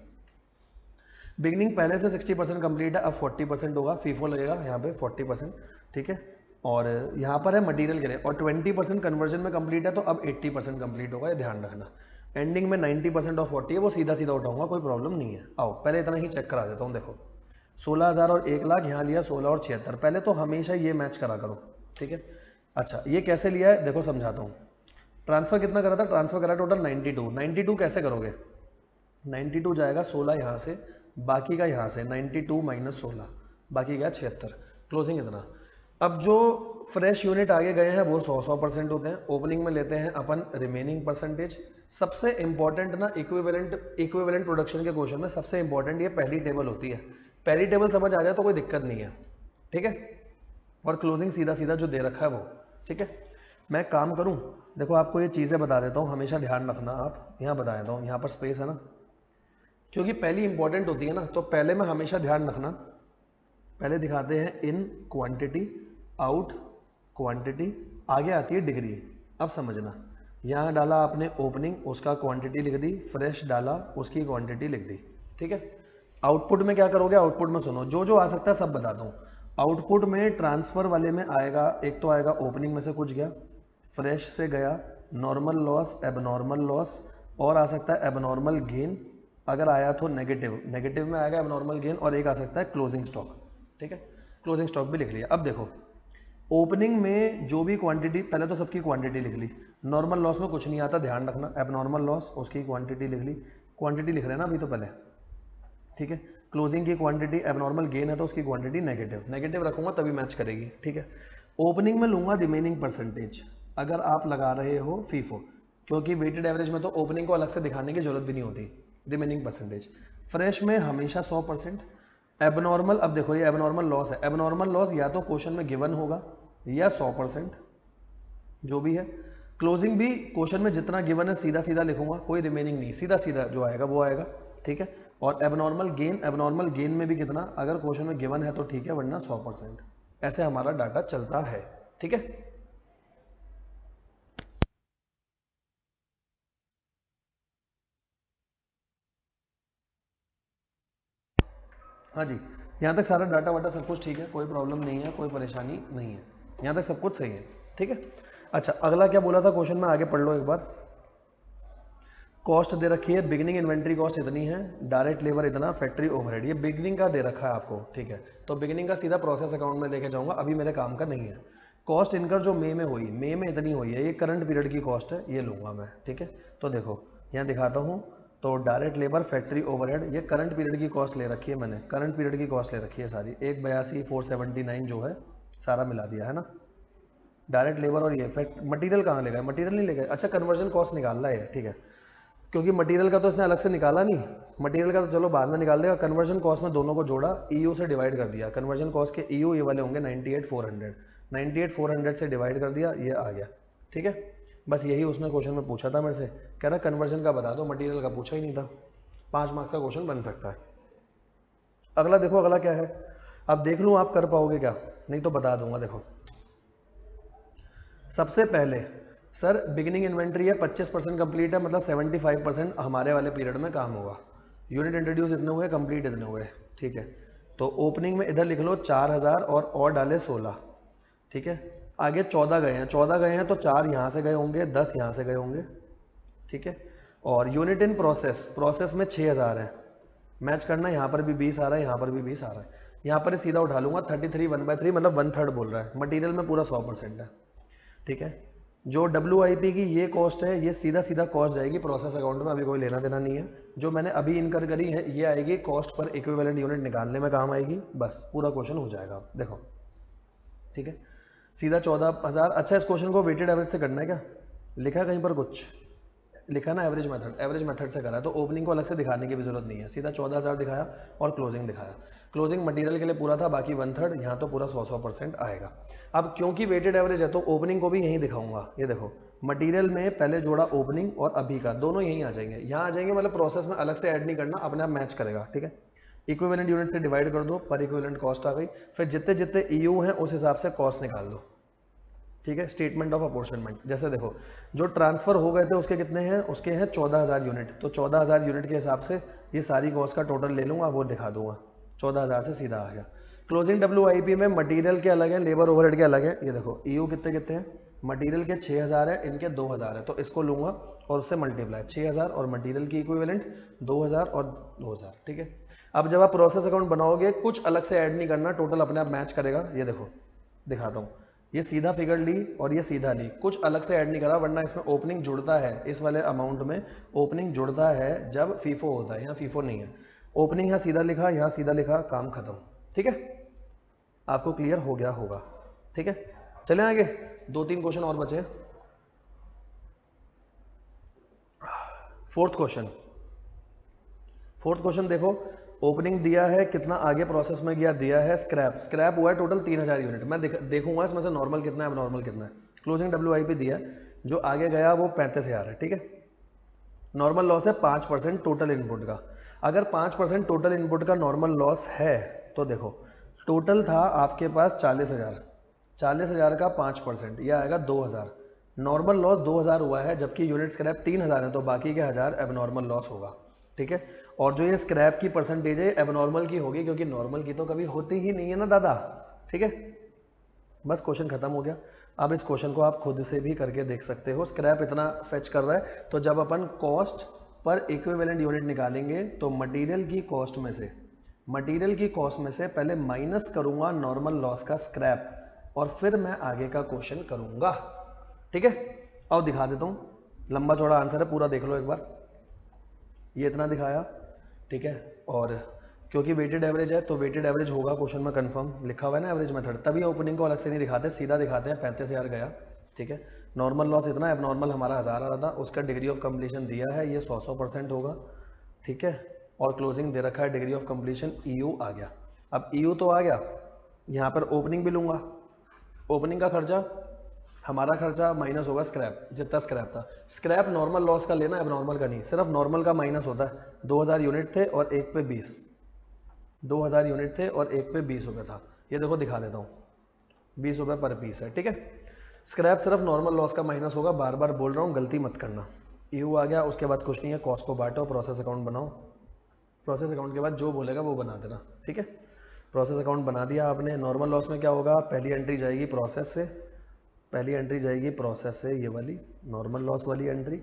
बिगनिंग पहले से 60% कंप्लीट है, अब 40% होगा, फीफो लगेगा यहाँ पे 40%, ठीक है। और यहाँ पर है मटेरियल के लिए, और 20% कन्वर्जन में कंप्लीट है, तो अब 80% कंप्लीट होगा, ये ध्यान रखना। एंडिंग में 90% ऑफ 40 है, वो सीधा सीधा उठाऊंगा, कोई प्रॉब्लम नहीं है। आओ पहले इतना ही चेक करा देता हूँ। देखो 16,000 और 1 लाख, यहाँ लिया 16 और 76। पहले तो हमेशा ये मैच करा करो, ठीक है। अच्छा ये कैसे लिया है देखो समझाता हूँ। ट्रांसफर कितना करा था, ट्रांसफर करा टोटल 92। 92 कैसे करोगे, 92 जाएगा 16 यहाँ से, बाकी का यहाँ से 92 माइनस 16, बाकी क्या 76, क्लोजिंग इतना। अब जो फ्रेश यूनिट आगे गए हैं वो 100% होते हैं। ओपनिंग में लेते हैं अपन रिमेनिंग परसेंटेज। सबसे इंपॉर्टेंट ना इक्विवेलेंट प्रोडक्शन के क्वेश्चन में सबसे इंपॉर्टेंट ये पहली टेबल होती है। पहली टेबल समझ आ जाए तो कोई दिक्कत नहीं है, ठीक है। और क्लोजिंग सीधा सीधा जो दे रखा है वो, ठीक है। मैं काम करूं, देखो आपको ये चीज़ें बता देता हूँ, हमेशा ध्यान रखना। आप यहाँ बता देता हूँ, यहाँ पर स्पेस है ना, क्योंकि पहली इंपॉर्टेंट होती है ना, तो पहले में हमेशा ध्यान रखना। पहले दिखाते हैं इन क्वांटिटी, आउट क्वांटिटी, आगे आती है डिग्री। अब समझना, यहाँ डाला आपने ओपनिंग, उसका क्वांटिटी लिख दी, फ्रेश डाला उसकी क्वांटिटी लिख दी, ठीक है। आउटपुट में क्या करोगे, आउटपुट में सुनो, जो जो आ सकता है सब बताता हूँ। आउटपुट में ट्रांसफर वाले में आएगा, एक तो आएगा ओपनिंग में से कुछ गया, फ्रेश से गया, नॉर्मल लॉस, एबनॉर्मल लॉस, और आ सकता है एबनॉर्मल गेन। अगर आया तो नेगेटिव, नेगेटिव में आएगा एबनॉर्मल गेन, और एक आ सकता है क्लोजिंग स्टॉक, ठीक है। क्लोजिंग स्टॉक भी लिख लिया। अब देखो ओपनिंग में जो भी क्वांटिटी, पहले तो सबकी क्वांटिटी लिख ली। नॉर्मल लॉस में कुछ नहीं आता, ध्यान रखना। एबनॉर्मल लॉस, उसकी क्वांटिटी लिख ली, क्वांटिटी लिख रहे हैं ना अभी तो पहले, ठीक है। क्लोजिंग की क्वांटिटी, एबनॉर्मल गेन है तो उसकी क्वांटिटी नेगेटिव, नेगेटिव रखूंगा तभी मैच करेगी, ठीक है। ओपनिंग में लूंगा रिमेनिंग परसेंटेज, अगर आप लगा रहे हो फीफो, क्योंकि वेटेड एवरेज में तो ओपनिंग को अलग से दिखाने की जरूरत भी नहीं होती, रिमेनिंग परसेंटेज। फ्रेश में हमेशा 100%। एबनॉर्मल, अब देखो ये एबनॉर्मल लॉस है, एबनॉर्मल लॉस या तो क्वेश्चन में गिवन होगा या 100%, जो भी है। क्लोजिंग भी क्वेश्चन में जितना गिवन है सीधा सीधा लिखूंगा, कोई रिमेनिंग नहीं, सीधा सीधा जो आएगा वो आएगा, ठीक है। और एबनॉर्मल गेन में भी कितना, अगर क्वेश्चन में गिवन है तो ठीक है, वरना 100%। ऐसे हमारा डाटा चलता है, ठीक है। हाँ जी, यहाँ तक सारा डाटा वाटा सब कुछ ठीक है, कोई प्रॉब्लम नहीं है, कोई परेशानी नहीं है, यहाँ तक सब कुछ सही है, ठीक है। अच्छा अगला क्या बोला था क्वेश्चन में, आगे पढ़ लो एक बार। कॉस्ट दे रखी है, बिगिनिंग इन्वेंट्री कॉस्ट इतनी है, डायरेक्ट लेबर इतना, फैक्ट्री ओवरहेड, ये बिगिनिंग का दे रखा है आपको, ठीक है। तो बिगिनिंग का सीधा प्रोसेस अकाउंट में लेके जाऊंगा, अभी मेरे काम का नहीं है। कॉस्ट इनकर जो मई में हुई, मई में इतनी हुई है, ये करंट पीरियड की कॉस्ट है, ये लूंगा मैं, ठीक है। तो देखो यहाँ दिखाता हूँ, तो डायरेक्ट लेबर, फैक्ट्री ओवरहेड, ये करंट पीरियड की कॉस्ट ले रखी है मैंने, करंट पीरियड की कॉस्ट ले रखी है सारी, 182,479 जो है सारा मिला दिया है ना। डायरेक्ट लेबर और ये फैक्ट, मटेरियल कहाँ ले गए, मटेरियल नहीं ले गए, अच्छा कन्वर्जन कॉस्ट निकाल रहा है, ठीक है। क्योंकि मटेरियल का तो इसने अलग से निकाला नहीं, मटेरियल का तो चलो बाद में निकाल देगा। कन्वर्जन कॉस्ट में दोनों को जोड़ा, ईयू से डिवाइड कर दिया, कन्वर्जन कॉस्ट के ईयू ये वाले होंगे 98,400, 98,400 से डिवाइड कर दिया, ये आ गया, ठीक है। बस यही उसने क्वेश्चन में पूछा था मेरे से, कह रहा कन्वर्जन का बता दो, मटेरियल का पूछा ही नहीं था। 5 मार्क्स का क्वेश्चन बन सकता है। अगला देखो, अगला क्या है, अब देख लूँ आप कर पाओगे क्या, नहीं तो बता दूंगा। देखो सबसे पहले सर बिगिनिंग इन्वेंट्री है, 25% कंप्लीट है, मतलब 75% हमारे वाले पीरियड में काम होगा। यूनिट इंट्रोड्यूस इतने हुए, कंप्लीट इतने हुए, ठीक है। तो ओपनिंग में इधर लिख लो 4,000 और डाले 16, ठीक है। आगे 14 गए हैं, 14 गए हैं तो 4 यहाँ से गए होंगे, 10 यहाँ से गए होंगे, ठीक है। और यूनिट इन प्रोसेस, प्रोसेस में 6,000 है, मैच करना, यहाँ पर भी 20 आ रहा है, यहाँ पर भी 20 आ रहा है, यहाँ पर सीधा उठा लूंगा 33 1/3, मतलब 1/3 बोल रहा है। मटीरियल में पूरा 100% है, ठीक है। जो WIP की ये कॉस्ट है, ये सीधा सीधा कॉस्ट जाएगी प्रोसेस अकाउंट में, अभी कोई लेना देना नहीं है। जो मैंने अभी इनकर करी है ये आएगी कॉस्ट पर इक्विवेलेंट यूनिट निकालने में काम आएगी, बस पूरा क्वेश्चन हो जाएगा। देखो ठीक है, सीधा 14,000। अच्छा इस क्वेश्चन को वेटेड एवरेज से करना है क्या, लिखा है कहीं पर कुछ लिखा ना, एवरेज मेथड से करा है, तो ओपनिंग को अलग से दिखाने की भी जरूरत नहीं है, सीधा 14,000 दिखाया और क्लोजिंग दिखाया। क्लोजिंग मटेरियल के लिए पूरा था, बाकी 1/3, यहाँ तो पूरा 100% आएगा। अब क्योंकि वेटेड एवरेज है तो ओपनिंग को भी यहीं दिखाऊंगा। ये देखो मटेरियल में पहले जोड़ा ओपनिंग और अभी का, दोनों यहीं आ जाएंगे, यहाँ आ जाएंगे, मतलब प्रोसेस में अलग से ऐड नहीं करना, अपने आप मैच करेगा, ठीक है। इक्विवेलेंट यूनिट से डिवाइड कर दो, पर इक्विवेलेंट कॉस्ट आ गई, फिर जितने जितने EU हैं उस हिसाब से कॉस्ट निकाल दो, ठीक है। स्टेटमेंट ऑफ अपॉर्चनमेंट, जैसे देखो जो ट्रांसफर हो गए थे उसके कितने हैं, उसके हैं 14,000 यूनिट, तो 14,000 यूनिट के हिसाब से ये सारी कॉस्ट का टोटल ले लूंगा, वो दिखा दूंगा, 14,000 से सीधा आ गया। क्लोजिंग WIP में मटेरियल के अलग है, लेबर ओवरहेड के अलग है। ये देखो EU कितने कितने हैं, मटेरियल के 6000 है, इनके 2000 है, तो इसको लूंगा और उससे मल्टीप्लाई 6000 और मटेरियल की इक्विवेलेंट 2000 और 2000, ठीक है। अब जब आप प्रोसेस अकाउंट बनाओगे कुछ अलग से ऐड नहीं करना, टोटल अपने आप मैच करेगा। ये देखो दिखाता हूँ, ये सीधा फिगर ली और ये सीधा ली, कुछ अलग से ऐड नहीं करा, वरना इसमें ओपनिंग जुड़ता है, इस वाले अमाउंट में ओपनिंग जुड़ता है जब फीफो होता है, यहाँ फीफो नहीं है। ओपनिंग यहाँ सीधा लिखा, यहाँ सीधा लिखा, काम खत्म, ठीक है। आपको क्लियर हो गया होगा, ठीक है। चलें आगे, 2-3 क्वेश्चन और बचे। फोर्थ क्वेश्चन देखो, ओपनिंग दिया है, कितना आगे प्रोसेस में गया दिया है, स्क्रैप हुआ है टोटल 3000 यूनिट। मैं देखूंगा इसमें से नॉर्मल कितना है, एबनॉर्मल कितना है। क्लोजिंग WIP दिया, जो आगे गया वो 35000 है, ठीक है। नॉर्मल लॉस है 5% टोटल इनपुट का। अगर 5% टोटल इनपुट का नॉर्मल लॉस है तो देखो, टोटल था आपके पास 40000 का 5%, यह आएगा 2000। नॉर्मल लॉस 2000 हुआ है, जबकि यूनिट स्क्रैप 3000 है, तो बाकी के 1000 एबनॉर्मल लॉस होगा, ठीक है। और जो ये स्क्रैप की परसेंटेज है एबनॉर्मल की होगी, क्योंकि नॉर्मल की तो कभी होती ही नहीं है ना दादा, ठीक है। बस क्वेश्चन खत्म हो गया। अब इस क्वेश्चन को आप खुद से भी करके देख सकते हो। स्क्रैप इतना फेच कर रहा है, तो जब अपन कॉस्ट पर इक्विवेलेंट यूनिट निकालेंगे तो मटेरियल की कॉस्ट में से पहले माइनस करूंगा नॉर्मल लॉस का स्क्रैप, और फिर मैं आगे का क्वेश्चन करूंगा, ठीक है। अब दिखा देता हूं, लंबा चौड़ा आंसर है, पूरा देख लो एक बार। ये इतना दिखाया, ठीक है, और क्योंकि वेटेड एवरेज है तो वेटेड एवरेज होगा, क्वेश्चन में कंफर्म लिखा हुआ है ना एवरेज मेथड, तभी ओपनिंग को अलग से नहीं दिखाते, सीधा दिखाते हैं। 35000 गया, ठीक है। नॉर्मल लॉस इतना, एबनॉर्मल हमारा 1000 आ रहा था, उसका डिग्री ऑफ कंप्लीशन दिया है, ये 100% होगा, ठीक है। और क्लोजिंग दे रखा है, डिग्री ऑफ कंप्लीशन EU आ गया। अब EU तो आ गया, यहाँ पर ओपनिंग भी लूंगा, ओपनिंग का खर्चा, हमारा खर्चा माइनस होगा स्क्रैप, जितना स्क्रैप था। स्क्रैप नॉर्मल लॉस का लेना, एबनॉर्मल का नहीं, सिर्फ नॉर्मल का माइनस होता है। 2000 यूनिट थे और एक पे 20, 2000 यूनिट थे और एक पे 20 रुपये था। ये देखो दिखा देता हूँ, 20 रुपये पर पीस है, ठीक है। स्क्रैप सिर्फ नॉर्मल लॉस का माइनस होगा, बार बार बोल रहा हूँ, गलती मत करना। EU आ गया, उसके बाद कुछ नहीं है, कॉस्ट को बांटो, प्रोसेस अकाउंट बनाओ, प्रोसेस अकाउंट के बाद जो बोलेगा वो बना देना, ठीक है। प्रोसेस अकाउंट बना दिया आपने। नॉर्मल लॉस में क्या होगा, पहली एंट्री जाएगी प्रोसेस से, ये वाली नॉर्मल लॉस वाली एंट्री,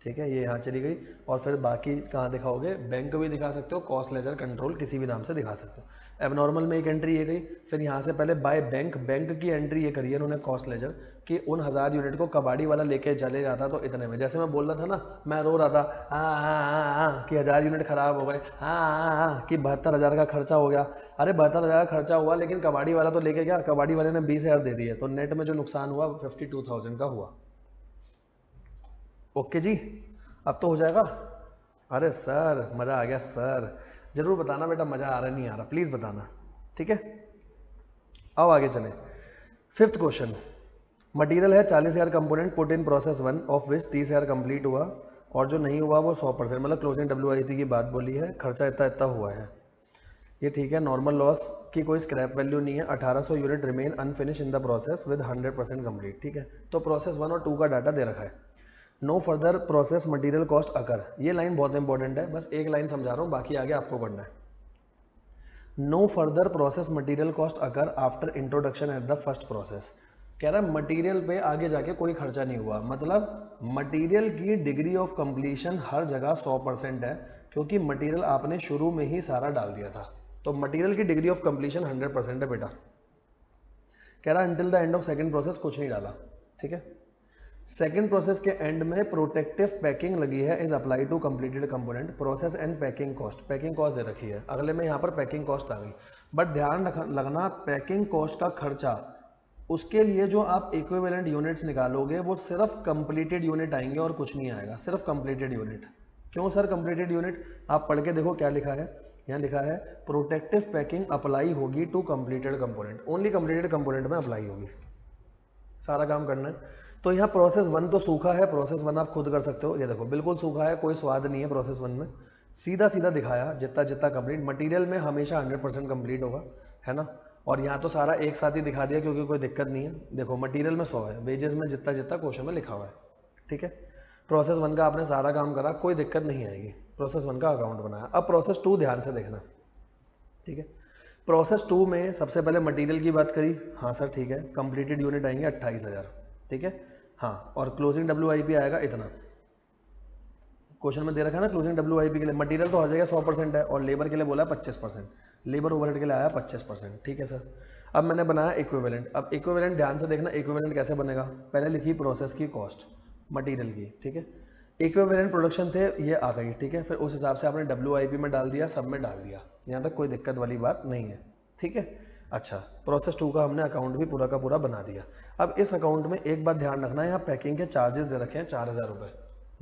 ठीक है, ये यहाँ चली गई। और फिर बाकी कहाँ दिखाओगे, बैंक भी दिखा सकते हो, कॉस्ट लेजर कंट्रोल किसी भी नाम से दिखा सकते हो। एबनॉर्मल में एक एंट्री ये गई, फिर यहाँ से पहले बाय बैंक की एंट्री ये करी है उन्होंने कॉस्ट लेजर, कि उन 1000 यूनिट को कबाड़ी वाला लेके चले जाता तो इतने में। जैसे मैं बोल रहा था ना, मैं रो रहा था हाँ कि 1000 यूनिट खराब हो गए, हाँ कि 72,000 का खर्चा हो गया। अरे 72,000 का खर्चा हुआ, लेकिन कबाड़ी वाला तो लेके गया, कबाड़ी वाले ने 20,000 दे दिए, तो नेट में जो नुकसान हुआ 52,000 का हुआ। ओके जी, अब तो हो जाएगा। अरे सर मजा आ गया सर, जरूर बताना बेटा मजा आ रहा नहीं आ रहा, प्लीज बताना, ठीक है। आओ आगे चले। फिफ्थ क्वेश्चन, मटेरियल है 40,000 component put in process 1 of which 30,000 complete हुआ, और जो नहीं हुआ वो 100%, मतलब क्लोजिंग WIP की बात बोली है, खर्चा इतना इतना हुआ है, ये ठीक है। नॉर्मल लॉस की कोई स्क्रैप वैल्यू नहीं है, 1800 unit remain unfinished in the process with 100% complete, ठीक है। तो प्रोसेस 1 और 2 का डाटा दे रखा है। No further process material cost occur, ये लाइन बहुत इंपॉर्टेंट है, बस एक लाइन समझा रहा हूँ, बाकी आगे आपको पढ़ना है। No further process material cost occur after introduction at the first process, कह रहा है मटेरियल पे आगे जाके कोई खर्चा नहीं हुआ, मतलब मटेरियल की डिग्री ऑफ कंप्लीशन हर जगह 100% है, क्योंकि मटेरियल आपने शुरू में ही सारा डाल दिया था, तो मटेरियल की डिग्री ऑफ कंप्लीशन 100% है बेटा। कह रहा है until the end of second process कुछ नहीं डाला, ठीक है। सेकेंड प्रोसेस के एंड में प्रोटेक्टिव पैकिंग लगी है, is apply to completed component, process and packing cost दे रखी है, अगले में यहाँ पर पैकिंग कॉस्ट आ गई, बट ध्यान लगना पैकिंग कॉस्ट का खर्चा, उसके लिए जो आप इक्विवेलेंट यूनिट्स निकालोगे वो सिर्फ कंप्लीटेड यूनिट आएंगे और कुछ नहीं आएगा, सिर्फ कंप्लीटेड यूनिट। क्यों सर कंप्लीटेड यूनिट, आप पढ़ के देखो क्या लिखा है, यहाँ लिखा है प्रोटेक्टिव पैकिंग अप्लाई होगी to completed component, only completed component में अप्लाई होगी, सारा काम करना है। तो यहाँ प्रोसेस 1 तो सूखा है, प्रोसेस 1 आप खुद कर सकते हो, ये देखो बिल्कुल सूखा है, कोई स्वाद नहीं है प्रोसेस 1 में, सीधा सीधा दिखाया जितना जितना कंप्लीट, मटेरियल में हमेशा 100% कंप्लीट होगा, है ना। और यहाँ तो सारा एक साथ ही दिखा दिया क्योंकि कोई दिक्कत नहीं है, देखो मटेरियल में 100 है, वेजेस में जितना जितना क्वेश्चन में लिखा हुआ है, ठीक है। प्रोसेस 1 का आपने सारा काम करा, कोई दिक्कत नहीं आएगी, प्रोसेस 1 का अकाउंट बनाया। अब प्रोसेस 2 ध्यान से देखना, ठीक है। प्रोसेस 2 में सबसे पहले मटेरियल की बात करी, हाँ सर ठीक है, कंप्लीटेड यूनिट आएंगे 28,000, ठीक है हाँ, और क्लोजिंग WIP आएगा इतना। क्वेश्चन में दे रखा है ना क्लोजिंग WIP के लिए मटेरियल तो हर जगह 100% है और लेबर के लिए बोला 25%, लेबर ओवरहेड के लिए आया 25%, ठीक है सर। अब मैंने बनाया इक्विवेलेंट। अब इक्विवेलेंट ध्यान से देखना, इक्विवेलेंट कैसे बनेगा, पहले लिखी प्रोसेस की कॉस्ट मटेरियल की, ठीक है, इक्विवेलेंट प्रोडक्शन थे ये आ गई, ठीक है, फिर उस हिसाब से आपने WIP में डाल दिया, सब में डाल दिया, यहाँ तक कोई दिक्कत वाली बात नहीं है, ठीक है। अच्छा, प्रोसेस 2 का हमने अकाउंट भी पूरा का पूरा बना दिया। अब इस अकाउंट में एक बात ध्यान रखना है, यहाँ पैकिंग के चार्जेस दे रखे हैं 4,000 रुपये,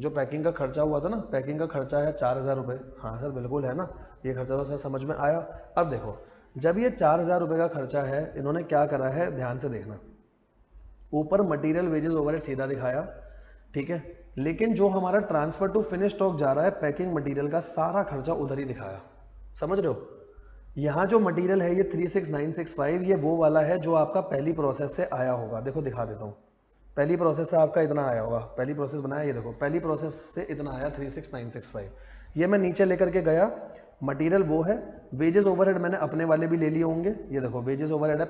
जो पैकिंग का खर्चा हुआ था ना, पैकिंग का खर्चा है 4,000 रुपये, हाँ सर बिल्कुल है ना, ये खर्चा तो सर समझ में आया। अब देखो, जब ये 4,000 रुपये का खर्चा है, इन्होंने क्या करा है ध्यान से देखना, ऊपर मटेरियल वेजेस ओवरहेड सीधा दिखाया, ठीक है, लेकिन जो हमारा ट्रांसफर टू फिनिश स्टॉक जा रहा है, पैकिंग मटेरियल का सारा खर्चा उधर ही दिखाया, समझ रहे हो। यहाँ जो मटेरियल है ये 36965, ये वो वाला है जो आपका पहली प्रोसेस से आया होगा, देखो दिखा देता हूँ, पहली प्रोसेस से आपका इतना आया होगा, पहली प्रोसेस बनाया, ये देखो पहली प्रोसेस से इतना आया 36965, ये मैं नीचे लेकर के गया, मटेरियल वो है, वेजेस ओवरहेड मैंने अपने वाले भी ले लिए होंगे, ये देखो वेजेस ओवरहेड है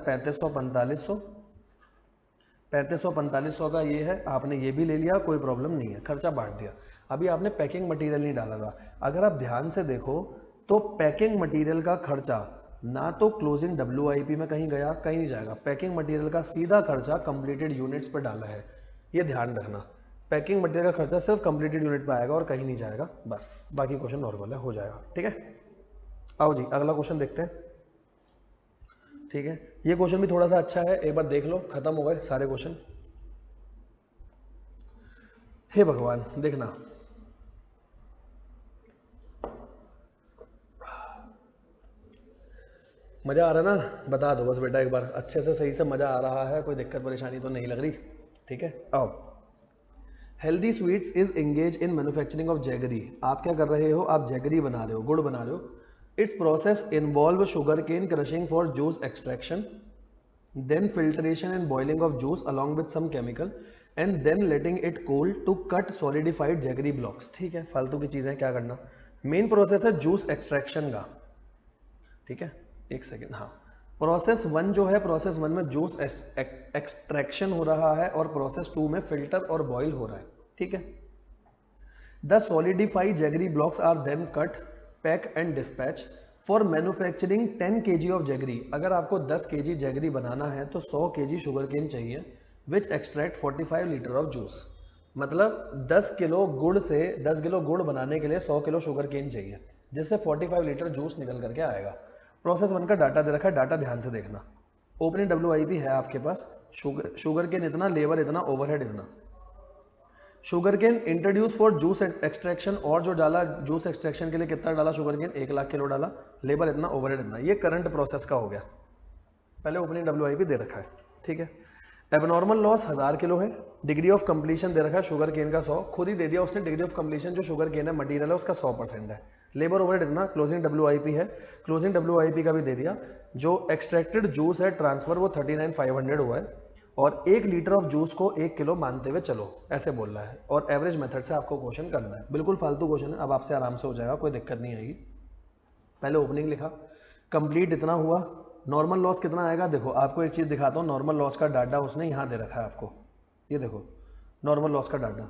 3500 का ये है, आपने ये भी ले लिया, कोई प्रॉब्लम नहीं है, खर्चा बांट दिया। अभी आपने पैकिंग मटेरियल नहीं डाला था, अगर आप ध्यान से देखो तो पैकिंग मटेरियल का खर्चा ना तो क्लोजिंग WIP में कहीं गया, कहीं नहीं जाएगा, पैकिंग मटेरियल का सीधा खर्चा कंप्लीटेड यूनिट्स पर डाला है, ये ध्यान रखना, पैकिंग मटेरियल का खर्चा सिर्फ कंप्लीटेड यूनिट पे आएगा और कहीं नहीं जाएगा, बस बाकी क्वेश्चन नॉर्मल है, हो जाएगा, ठीक है। आओ जी अगला क्वेश्चन देखते हैं, ठीक है, ये क्वेश्चन भी थोड़ा सा अच्छा है, एक बार देख लो, खत्म हो गए सारे क्वेश्चन। हे भगवान, देखना मजा आ रहा है ना, बता दो बस बेटा एक बार अच्छे से, सही से मजा आ रहा है, कोई दिक्कत परेशानी तो नहीं लग रही, ठीक है। आओ, healthy sweets is engage in manufacturing of jaggery, आप क्या कर रहे हो, आप जैगरी बना रहे हो, गुड़ बना रहे हो। It's process involve sugar cane crushing for juice extraction, then filtration and boiling of juice along with some chemical and then letting it cool to cut solidified jaggery blocks, ठीक है, फालतू की चीजें क्या करना, मेन प्रोसेस है juice extraction का, ठीक है, एक सेकेंड, हाँ, प्रोसेस 1 जो है, प्रोसेस 1 में जूस एक्सट्रैक्शन हो रहा है और प्रोसेस 2 में फिल्टर और बॉयल हो रहा है, ठीक है। The solidified jaggery blocks are then cut, pack and dispatch for manufacturing 10 kg of jaggery, अगर आपको 10 kg जैगरी बनाना है तो 100 kg शुगर केन चाहिए, विच एक्सट्रैक्ट 45 लीटर ऑफ जूस, मतलब 10 किलो गुड़ से 10 किलो गुड़ बनाने के लिए 100 किलो शुगर केन चाहिए, जिससे 45 लीटर जूस निकल करके आएगा। प्रोसेस 1 का डाटा दे रखा है, डाटा ध्यान से देखना, ओपनिंग WIP है आपके पास, शुगर केन इतना, लेबर इतना, ओवरहेड इतना, sugar cane introduce for juice extraction, और जो डाला जूस एक्सट्रैक्शन के लिए कितना डाला शुगर केन, 1 लाख किलो डाला, लेबर इतना, ओवरहेड इतना, ये करंट प्रोसेस का हो गया, पहले ओपनिंग WIP दे रखा है, ठीक है। एबनॉर्मल लॉस 1000 किलो है, डिग्री ऑफ कंप्लीशन दे रखा है शुगर केन का 100, खुद ही दे दिया उसने, डिग्री ऑफ कंप्लीशन जो शुगर केन है मटीरियल है उसका 100% है, लेबर ओवरहेड इतना, क्लोजिंग WIP है, क्लोजिंग WIP का भी दे दिया, जो एक्सट्रैक्टेड जूस है ट्रांसफर वो 39,500 हुआ है, और 1 लीटर ऑफ जूस को 1 किलो मानते हुए चलो, ऐसे बोल रहा है, और एवरेज मेथड से आपको क्वेश्चन करना है, बिल्कुल फालतू क्वेश्चन है, अब आपसे आराम से हो जाएगा, कोई दिक्कत नहीं आएगी। पहले ओपनिंग लिखा, कंप्लीट इतना हुआ, नॉर्मल लॉस कितना आएगा, देखो आपको एक चीज दिखाता हूँ, नॉर्मल लॉस का डाटा उसने यहाँ दे रखा है आपको, ये देखो नॉर्मल लॉस का डाटा,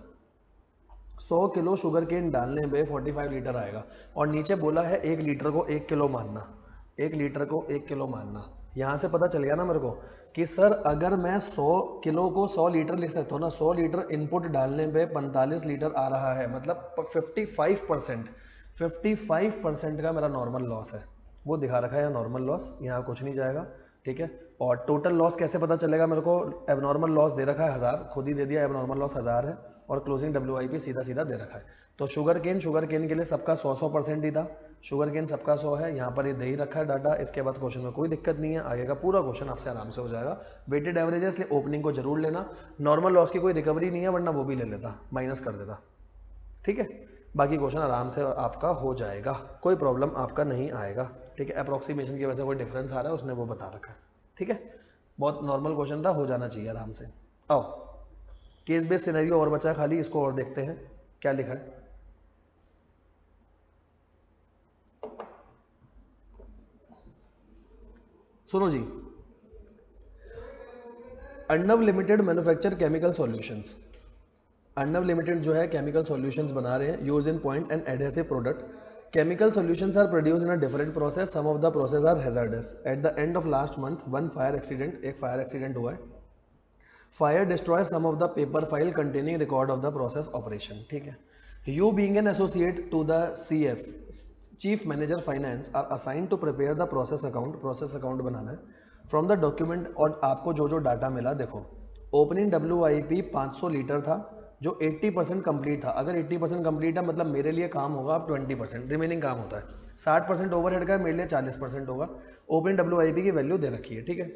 100 किलो शुगर केन डालने में 45 लीटर आएगा, और नीचे बोला है 1 लीटर को 1 किलो मानना, 1 लीटर को 1 किलो मानना, यहाँ से पता चल गया ना मेरे को कि सर अगर मैं 100 किलो को 100 लीटर लिख सकता हूँ ना, 100 लीटर इनपुट डालने पे 45 लीटर आ रहा है, मतलब 55% का मेरा नॉर्मल लॉस है, वो दिखा रखा है नॉर्मल लॉस, यहाँ कुछ नहीं जाएगा, ठीक है। और टोटल लॉस कैसे पता चलेगा मेरे को, एबनॉर्मल लॉस दे रखा है 1000, खुद ही दे दिया, एबनॉर्मल लॉस 1000 है, और क्लोजिंग WIP सीधा सीधा दे रखा है, तो शुगर केन के लिए सबका 100% ही था, शुगर केन सबका 100 है, यहाँ पर ये दे ही रखा है डाटा, इसके बाद क्वेश्चन में कोई दिक्कत नहीं है, आगे का पूरा क्वेश्चन आपसे आराम से हो जाएगा। वेटेड एवरेज है इसलिए ओपनिंग को जरूर लेना, नॉर्मल लॉस की कोई रिकवरी नहीं है, वरना वो भी ले लेता, माइनस कर देता, ठीक है। बाकी क्वेश्चन आराम से आपका हो जाएगा, कोई प्रॉब्लम आपका नहीं आएगा, ठीक है। अप्रोक्सीमेशन की वजह से कोई डिफरेंस आ रहा है उसने वो बता रखा है, ठीक है, बहुत नॉर्मल क्वेश्चन था, हो जाना चाहिए आराम से। आओ केस बेस्ड सिनेरियो और बचा खाली, इसको और देखते हैं क्या लिखा है। सुनो जी, Arnav limited manufacture chemical solutions. Arnav limited जो है केमिकल सॉल्यूशंस बना रहे हैं, use in paint and adhesive product. Chemical solutions are produce in a different process, some of the process are hazardous. At the end of last month one fire accident, एक fire accident हुआ है। Fire destroy some of the paper file containing record of the process operation. ठीक है, you being an associate to the CF chief manager finance are assigned to prepare the process account. Process account बनाना है from the document. और आपको जो जो data मिला, देखो ओपनिंग WIP 500 लीटर था जो 80% कंप्लीट था। अगर 80% कंप्लीट है मतलब मेरे लिए काम होगा अब 20%, रिमेनिंग काम होता है। 60% ओवरहेड का है, मेरे लिए 40% होगा। ओपनिंग WIP की वैल्यू दे रखी है, ठीक है,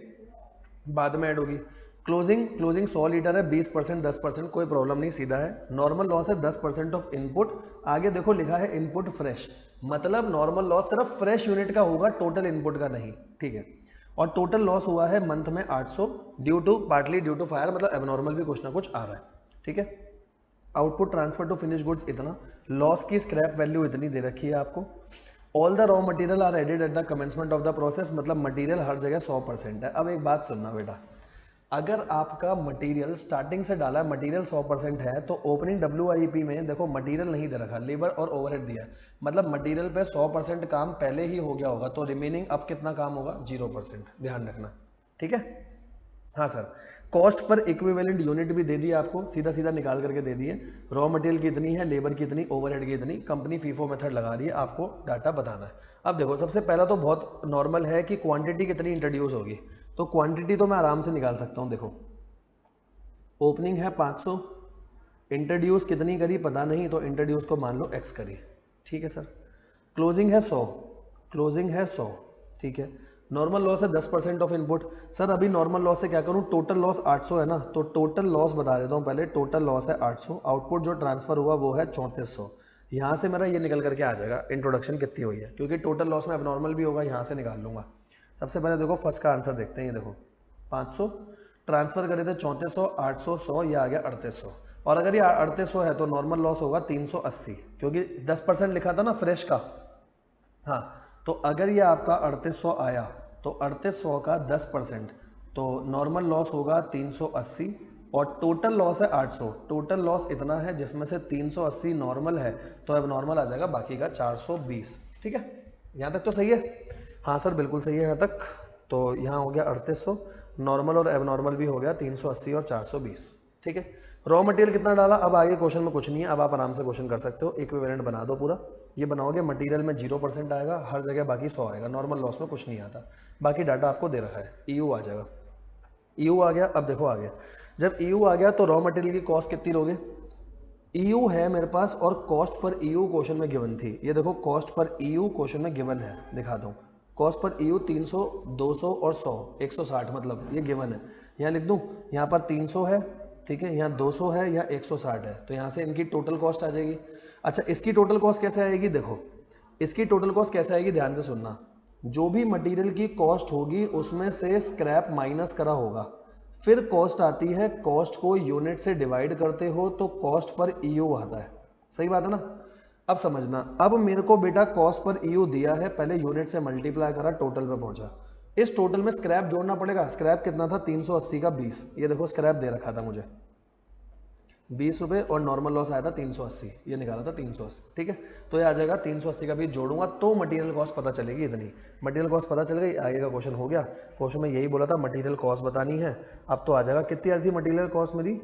बाद में ऐड होगी। क्लोजिंग 100 लीटर है, 20% 10% कोई प्रॉब्लम नहीं, सीधा है। नॉर्मल लॉस है 10% ऑफ इनपुट। आगे देखो लिखा है इनपुट फ्रेश, मतलब नॉर्मल लॉस सिर्फ फ्रेश यूनिट का होगा, टोटल इनपुट का नहीं, ठीक है। और टोटल लॉस हुआ है मंथ में 800 पार्टली ड्यू टू फायर, मतलब एबनॉर्मल भी कुछ ना कुछ आ रहा है, ठीक है। Output transfer to finish goods इतना, लॉस की स्क्रैप वैल्यू इतनी दे रखी है आपको। All the raw material are added at the commencement of the process, मतलब मटेरियल हर जगह 100% है। अब एक बात सुनना बेटा, अगर आपका मटेरियल स्टार्टिंग से डाला मटेरियल 100% है तो ओपनिंग WIP में देखो मटेरियल नहीं दे रखा, लेबर और ओवरहेड दिया है, मतलब मटेरियल पे 100% काम पहले ही हो गया होगा, तो रिमेनिंग अब कितना काम होगा, 0%, ध्यान रखना, ठीक है। हाँ sir, cost per equivalent unit भी दे दिया आपको, सीधा सीधा निकाल करके दे दिए। रॉ मटेरियल कितनी है, लेबर कितनी, ओवरहेड की इतनी, कंपनी फीफो मेथड लगा रही है, आपको डाटा बताना है। अब देखो सबसे पहला तो बहुत नॉर्मल है कि क्वांटिटी कितनी इंट्रोड्यूस होगी, तो क्वांटिटी तो मैं आराम से निकाल सकता हूं। देखो ओपनिंग है 500, इंट्रोड्यूस कितनी करी पता नहीं, तो इंट्रोड्यूस को मान लो x करी, ठीक है सर। क्लोजिंग है 100, ठीक है। नॉर्मल लॉस है 10% ऑफ इनपुट। सर अभी नॉर्मल लॉस से क्या करूं, टोटल लॉस 800 है ना, तो टोटल लॉस बता देता हूं पहले। टोटल लॉस है 800, आउटपुट जो ट्रांसफर हुआ वो है 3400। यहां से मेरा ये निकल करके आ जाएगा इंट्रोडक्शन कितनी हुई है, क्योंकि टोटल लॉस में एबनॉर्मल भी होगा, यहां से निकाल लूंगा। सबसे पहले देखो फर्स्ट का आंसर देखते हैं, ये देखो 500 ट्रांसफर करे थे 3400, 800, 100, ये आ गया 3800। और अगर ये 3800 है तो नॉर्मल लॉस होगा 380, क्योंकि 10% लिखा था ना फ्रेश का। हाँ, तो अगर ये आपका 3800 आया तो 3800 का 10%, तो नॉर्मल लॉस होगा 380 और टोटल लॉस है 800। टोटल लॉस इतना है जिसमें से 380 नॉर्मल है, तो अब नॉर्मल आ जाएगा बाकी का 420, ठीक है। यहाँ तक तो सही है? हाँ सर बिल्कुल सही है यहाँ तक। तो यहाँ हो गया 3800, नॉर्मल और एबनॉर्मल भी हो गया 380 और 420, ठीक है। रॉ मटेरियल कितना डाला, अब आगे क्वेश्चन में कुछ नहीं है, अब आप आराम से क्वेश्चन कर सकते हो। इक्विवेलेंट बना दो पूरा, ये बनाओगे मटेरियल में 0% आएगा, हर जगह बाकी 100 आएगा, नॉर्मल लॉस में कुछ नहीं आता, बाकी डाटा आपको दे रखा है। EU आ जाएगा, EU आ गया। अब देखो आ गया, जब EU आ गया तो रॉ मटेरियल की कॉस्ट कितनी लोगे, EU है मेरे पास और कॉस्ट पर EU क्वेश्चन में गिवन थी। ये देखो कॉस्ट पर EU क्वेश्चन में गिवन है, दिखा दूं। कॉस्ट पर EU 300, 200 और 100, 160, मतलब ये गिवन है। यहाँ लिख दूं, यहाँ पर 300 है, ठीक है, यहाँ 200 है, यहाँ 160 है, तो यहाँ से इनकी टोटल कॉस्ट आ जाएगी। अच्छा इसकी टोटल कॉस्ट कैसे आएगी, देखो इसकी टोटल कॉस्ट कैसे आएगी, ध्यान से सुनना। जो भी मटेरियल की कॉस्ट होगी उसमें से स्क्रैप माइनस करा होगा, फिर कॉस्ट आती है। कॉस्ट को यूनिट से डिवाइड करते हो तो कॉस्ट पर EU आता है, सही बात है ना। अब समझना, अब मेरे को बेटा कॉस्ट पर EU दिया है, पहले यूनिट से मल्टीप्लाई करा, टोटल पे पहुंचा। इस टोटल में स्क्रैप जोड़ना पड़ेगा। स्क्रैप कितना था, 380 का 20, ये देखो स्क्रैप दे रखा था मुझे 20 रुपए, और नॉर्मल लॉस आया था 380, ये निकाला था 380, ठीक है। तो ये आ जाएगा 380 का 20 जोड़ूंगा तो मटेरियल कॉस्ट पता चलेगी इतनी। मटेरियल कॉस्ट पता चल गई, आगे का क्वेश्चन हो गया। क्वेश्चन में यही बोला था मटेरियल कॉस्ट बतानी है। अब तो आ जाएगा, कितनी आ रही थी मटेरियल कॉस्ट मेरी,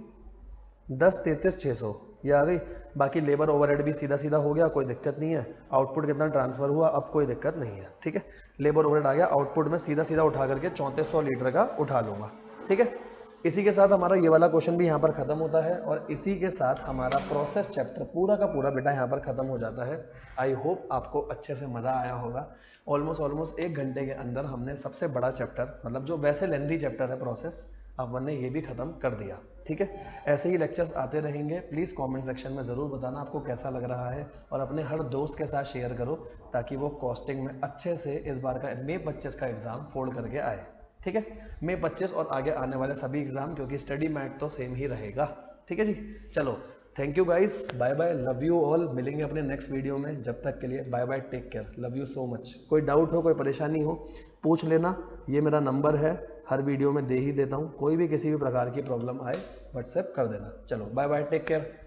10,33,600, ये आ गई। बाकी लेबर ओवरहेड भी सीधा सीधा हो गया, कोई दिक्कत नहीं है। आउटपुट कितना ट्रांसफर हुआ, अब कोई दिक्कत नहीं है, ठीक है। लेबर ओवरहेड आ गया, आउटपुट में सीधा सीधा उठा करके 3400 लीटर का उठा लूंगा, ठीक है। इसी के साथ हमारा ये वाला क्वेश्चन भी यहाँ पर खत्म होता है, और इसी के साथ हमारा प्रोसेस चैप्टर पूरा का पूरा बेटा यहाँ पर खत्म हो जाता है। आई होप आपको अच्छे से मजा आया होगा। ऑलमोस्ट 1 घंटे के अंदर हमने सबसे बड़ा चैप्टर, मतलब जो वैसे लेंथी चैप्टर है प्रोसेस, अपन ने ये भी खत्म कर दिया, ठीक है। ऐसे ही लेक्चर्स आते रहेंगे। प्लीज़ कमेंट सेक्शन में ज़रूर बताना आपको कैसा लग रहा है, और अपने हर दोस्त के साथ शेयर करो ताकि वो कॉस्टिंग में अच्छे से इस बार का मई 25 का एग्ज़ाम फोल्ड करके आए, ठीक है। मई 25 और आगे आने वाले सभी एग्ज़ाम, क्योंकि स्टडी मैट तो सेम ही रहेगा, ठीक है जी। चलो thank you guys, bye bye, love you all. मिलेंगे अपने नेक्स्ट वीडियो में, जब तक के लिए bye bye, take care, love you so much. कोई डाउट हो, कोई परेशानी हो, पूछ लेना, ये मेरा नंबर है, हर वीडियो में दे ही देता हूँ। कोई भी किसी भी प्रकार की प्रॉब्लम आए व्हाट्सएप कर देना। चलो बाय बाय, टेक केयर।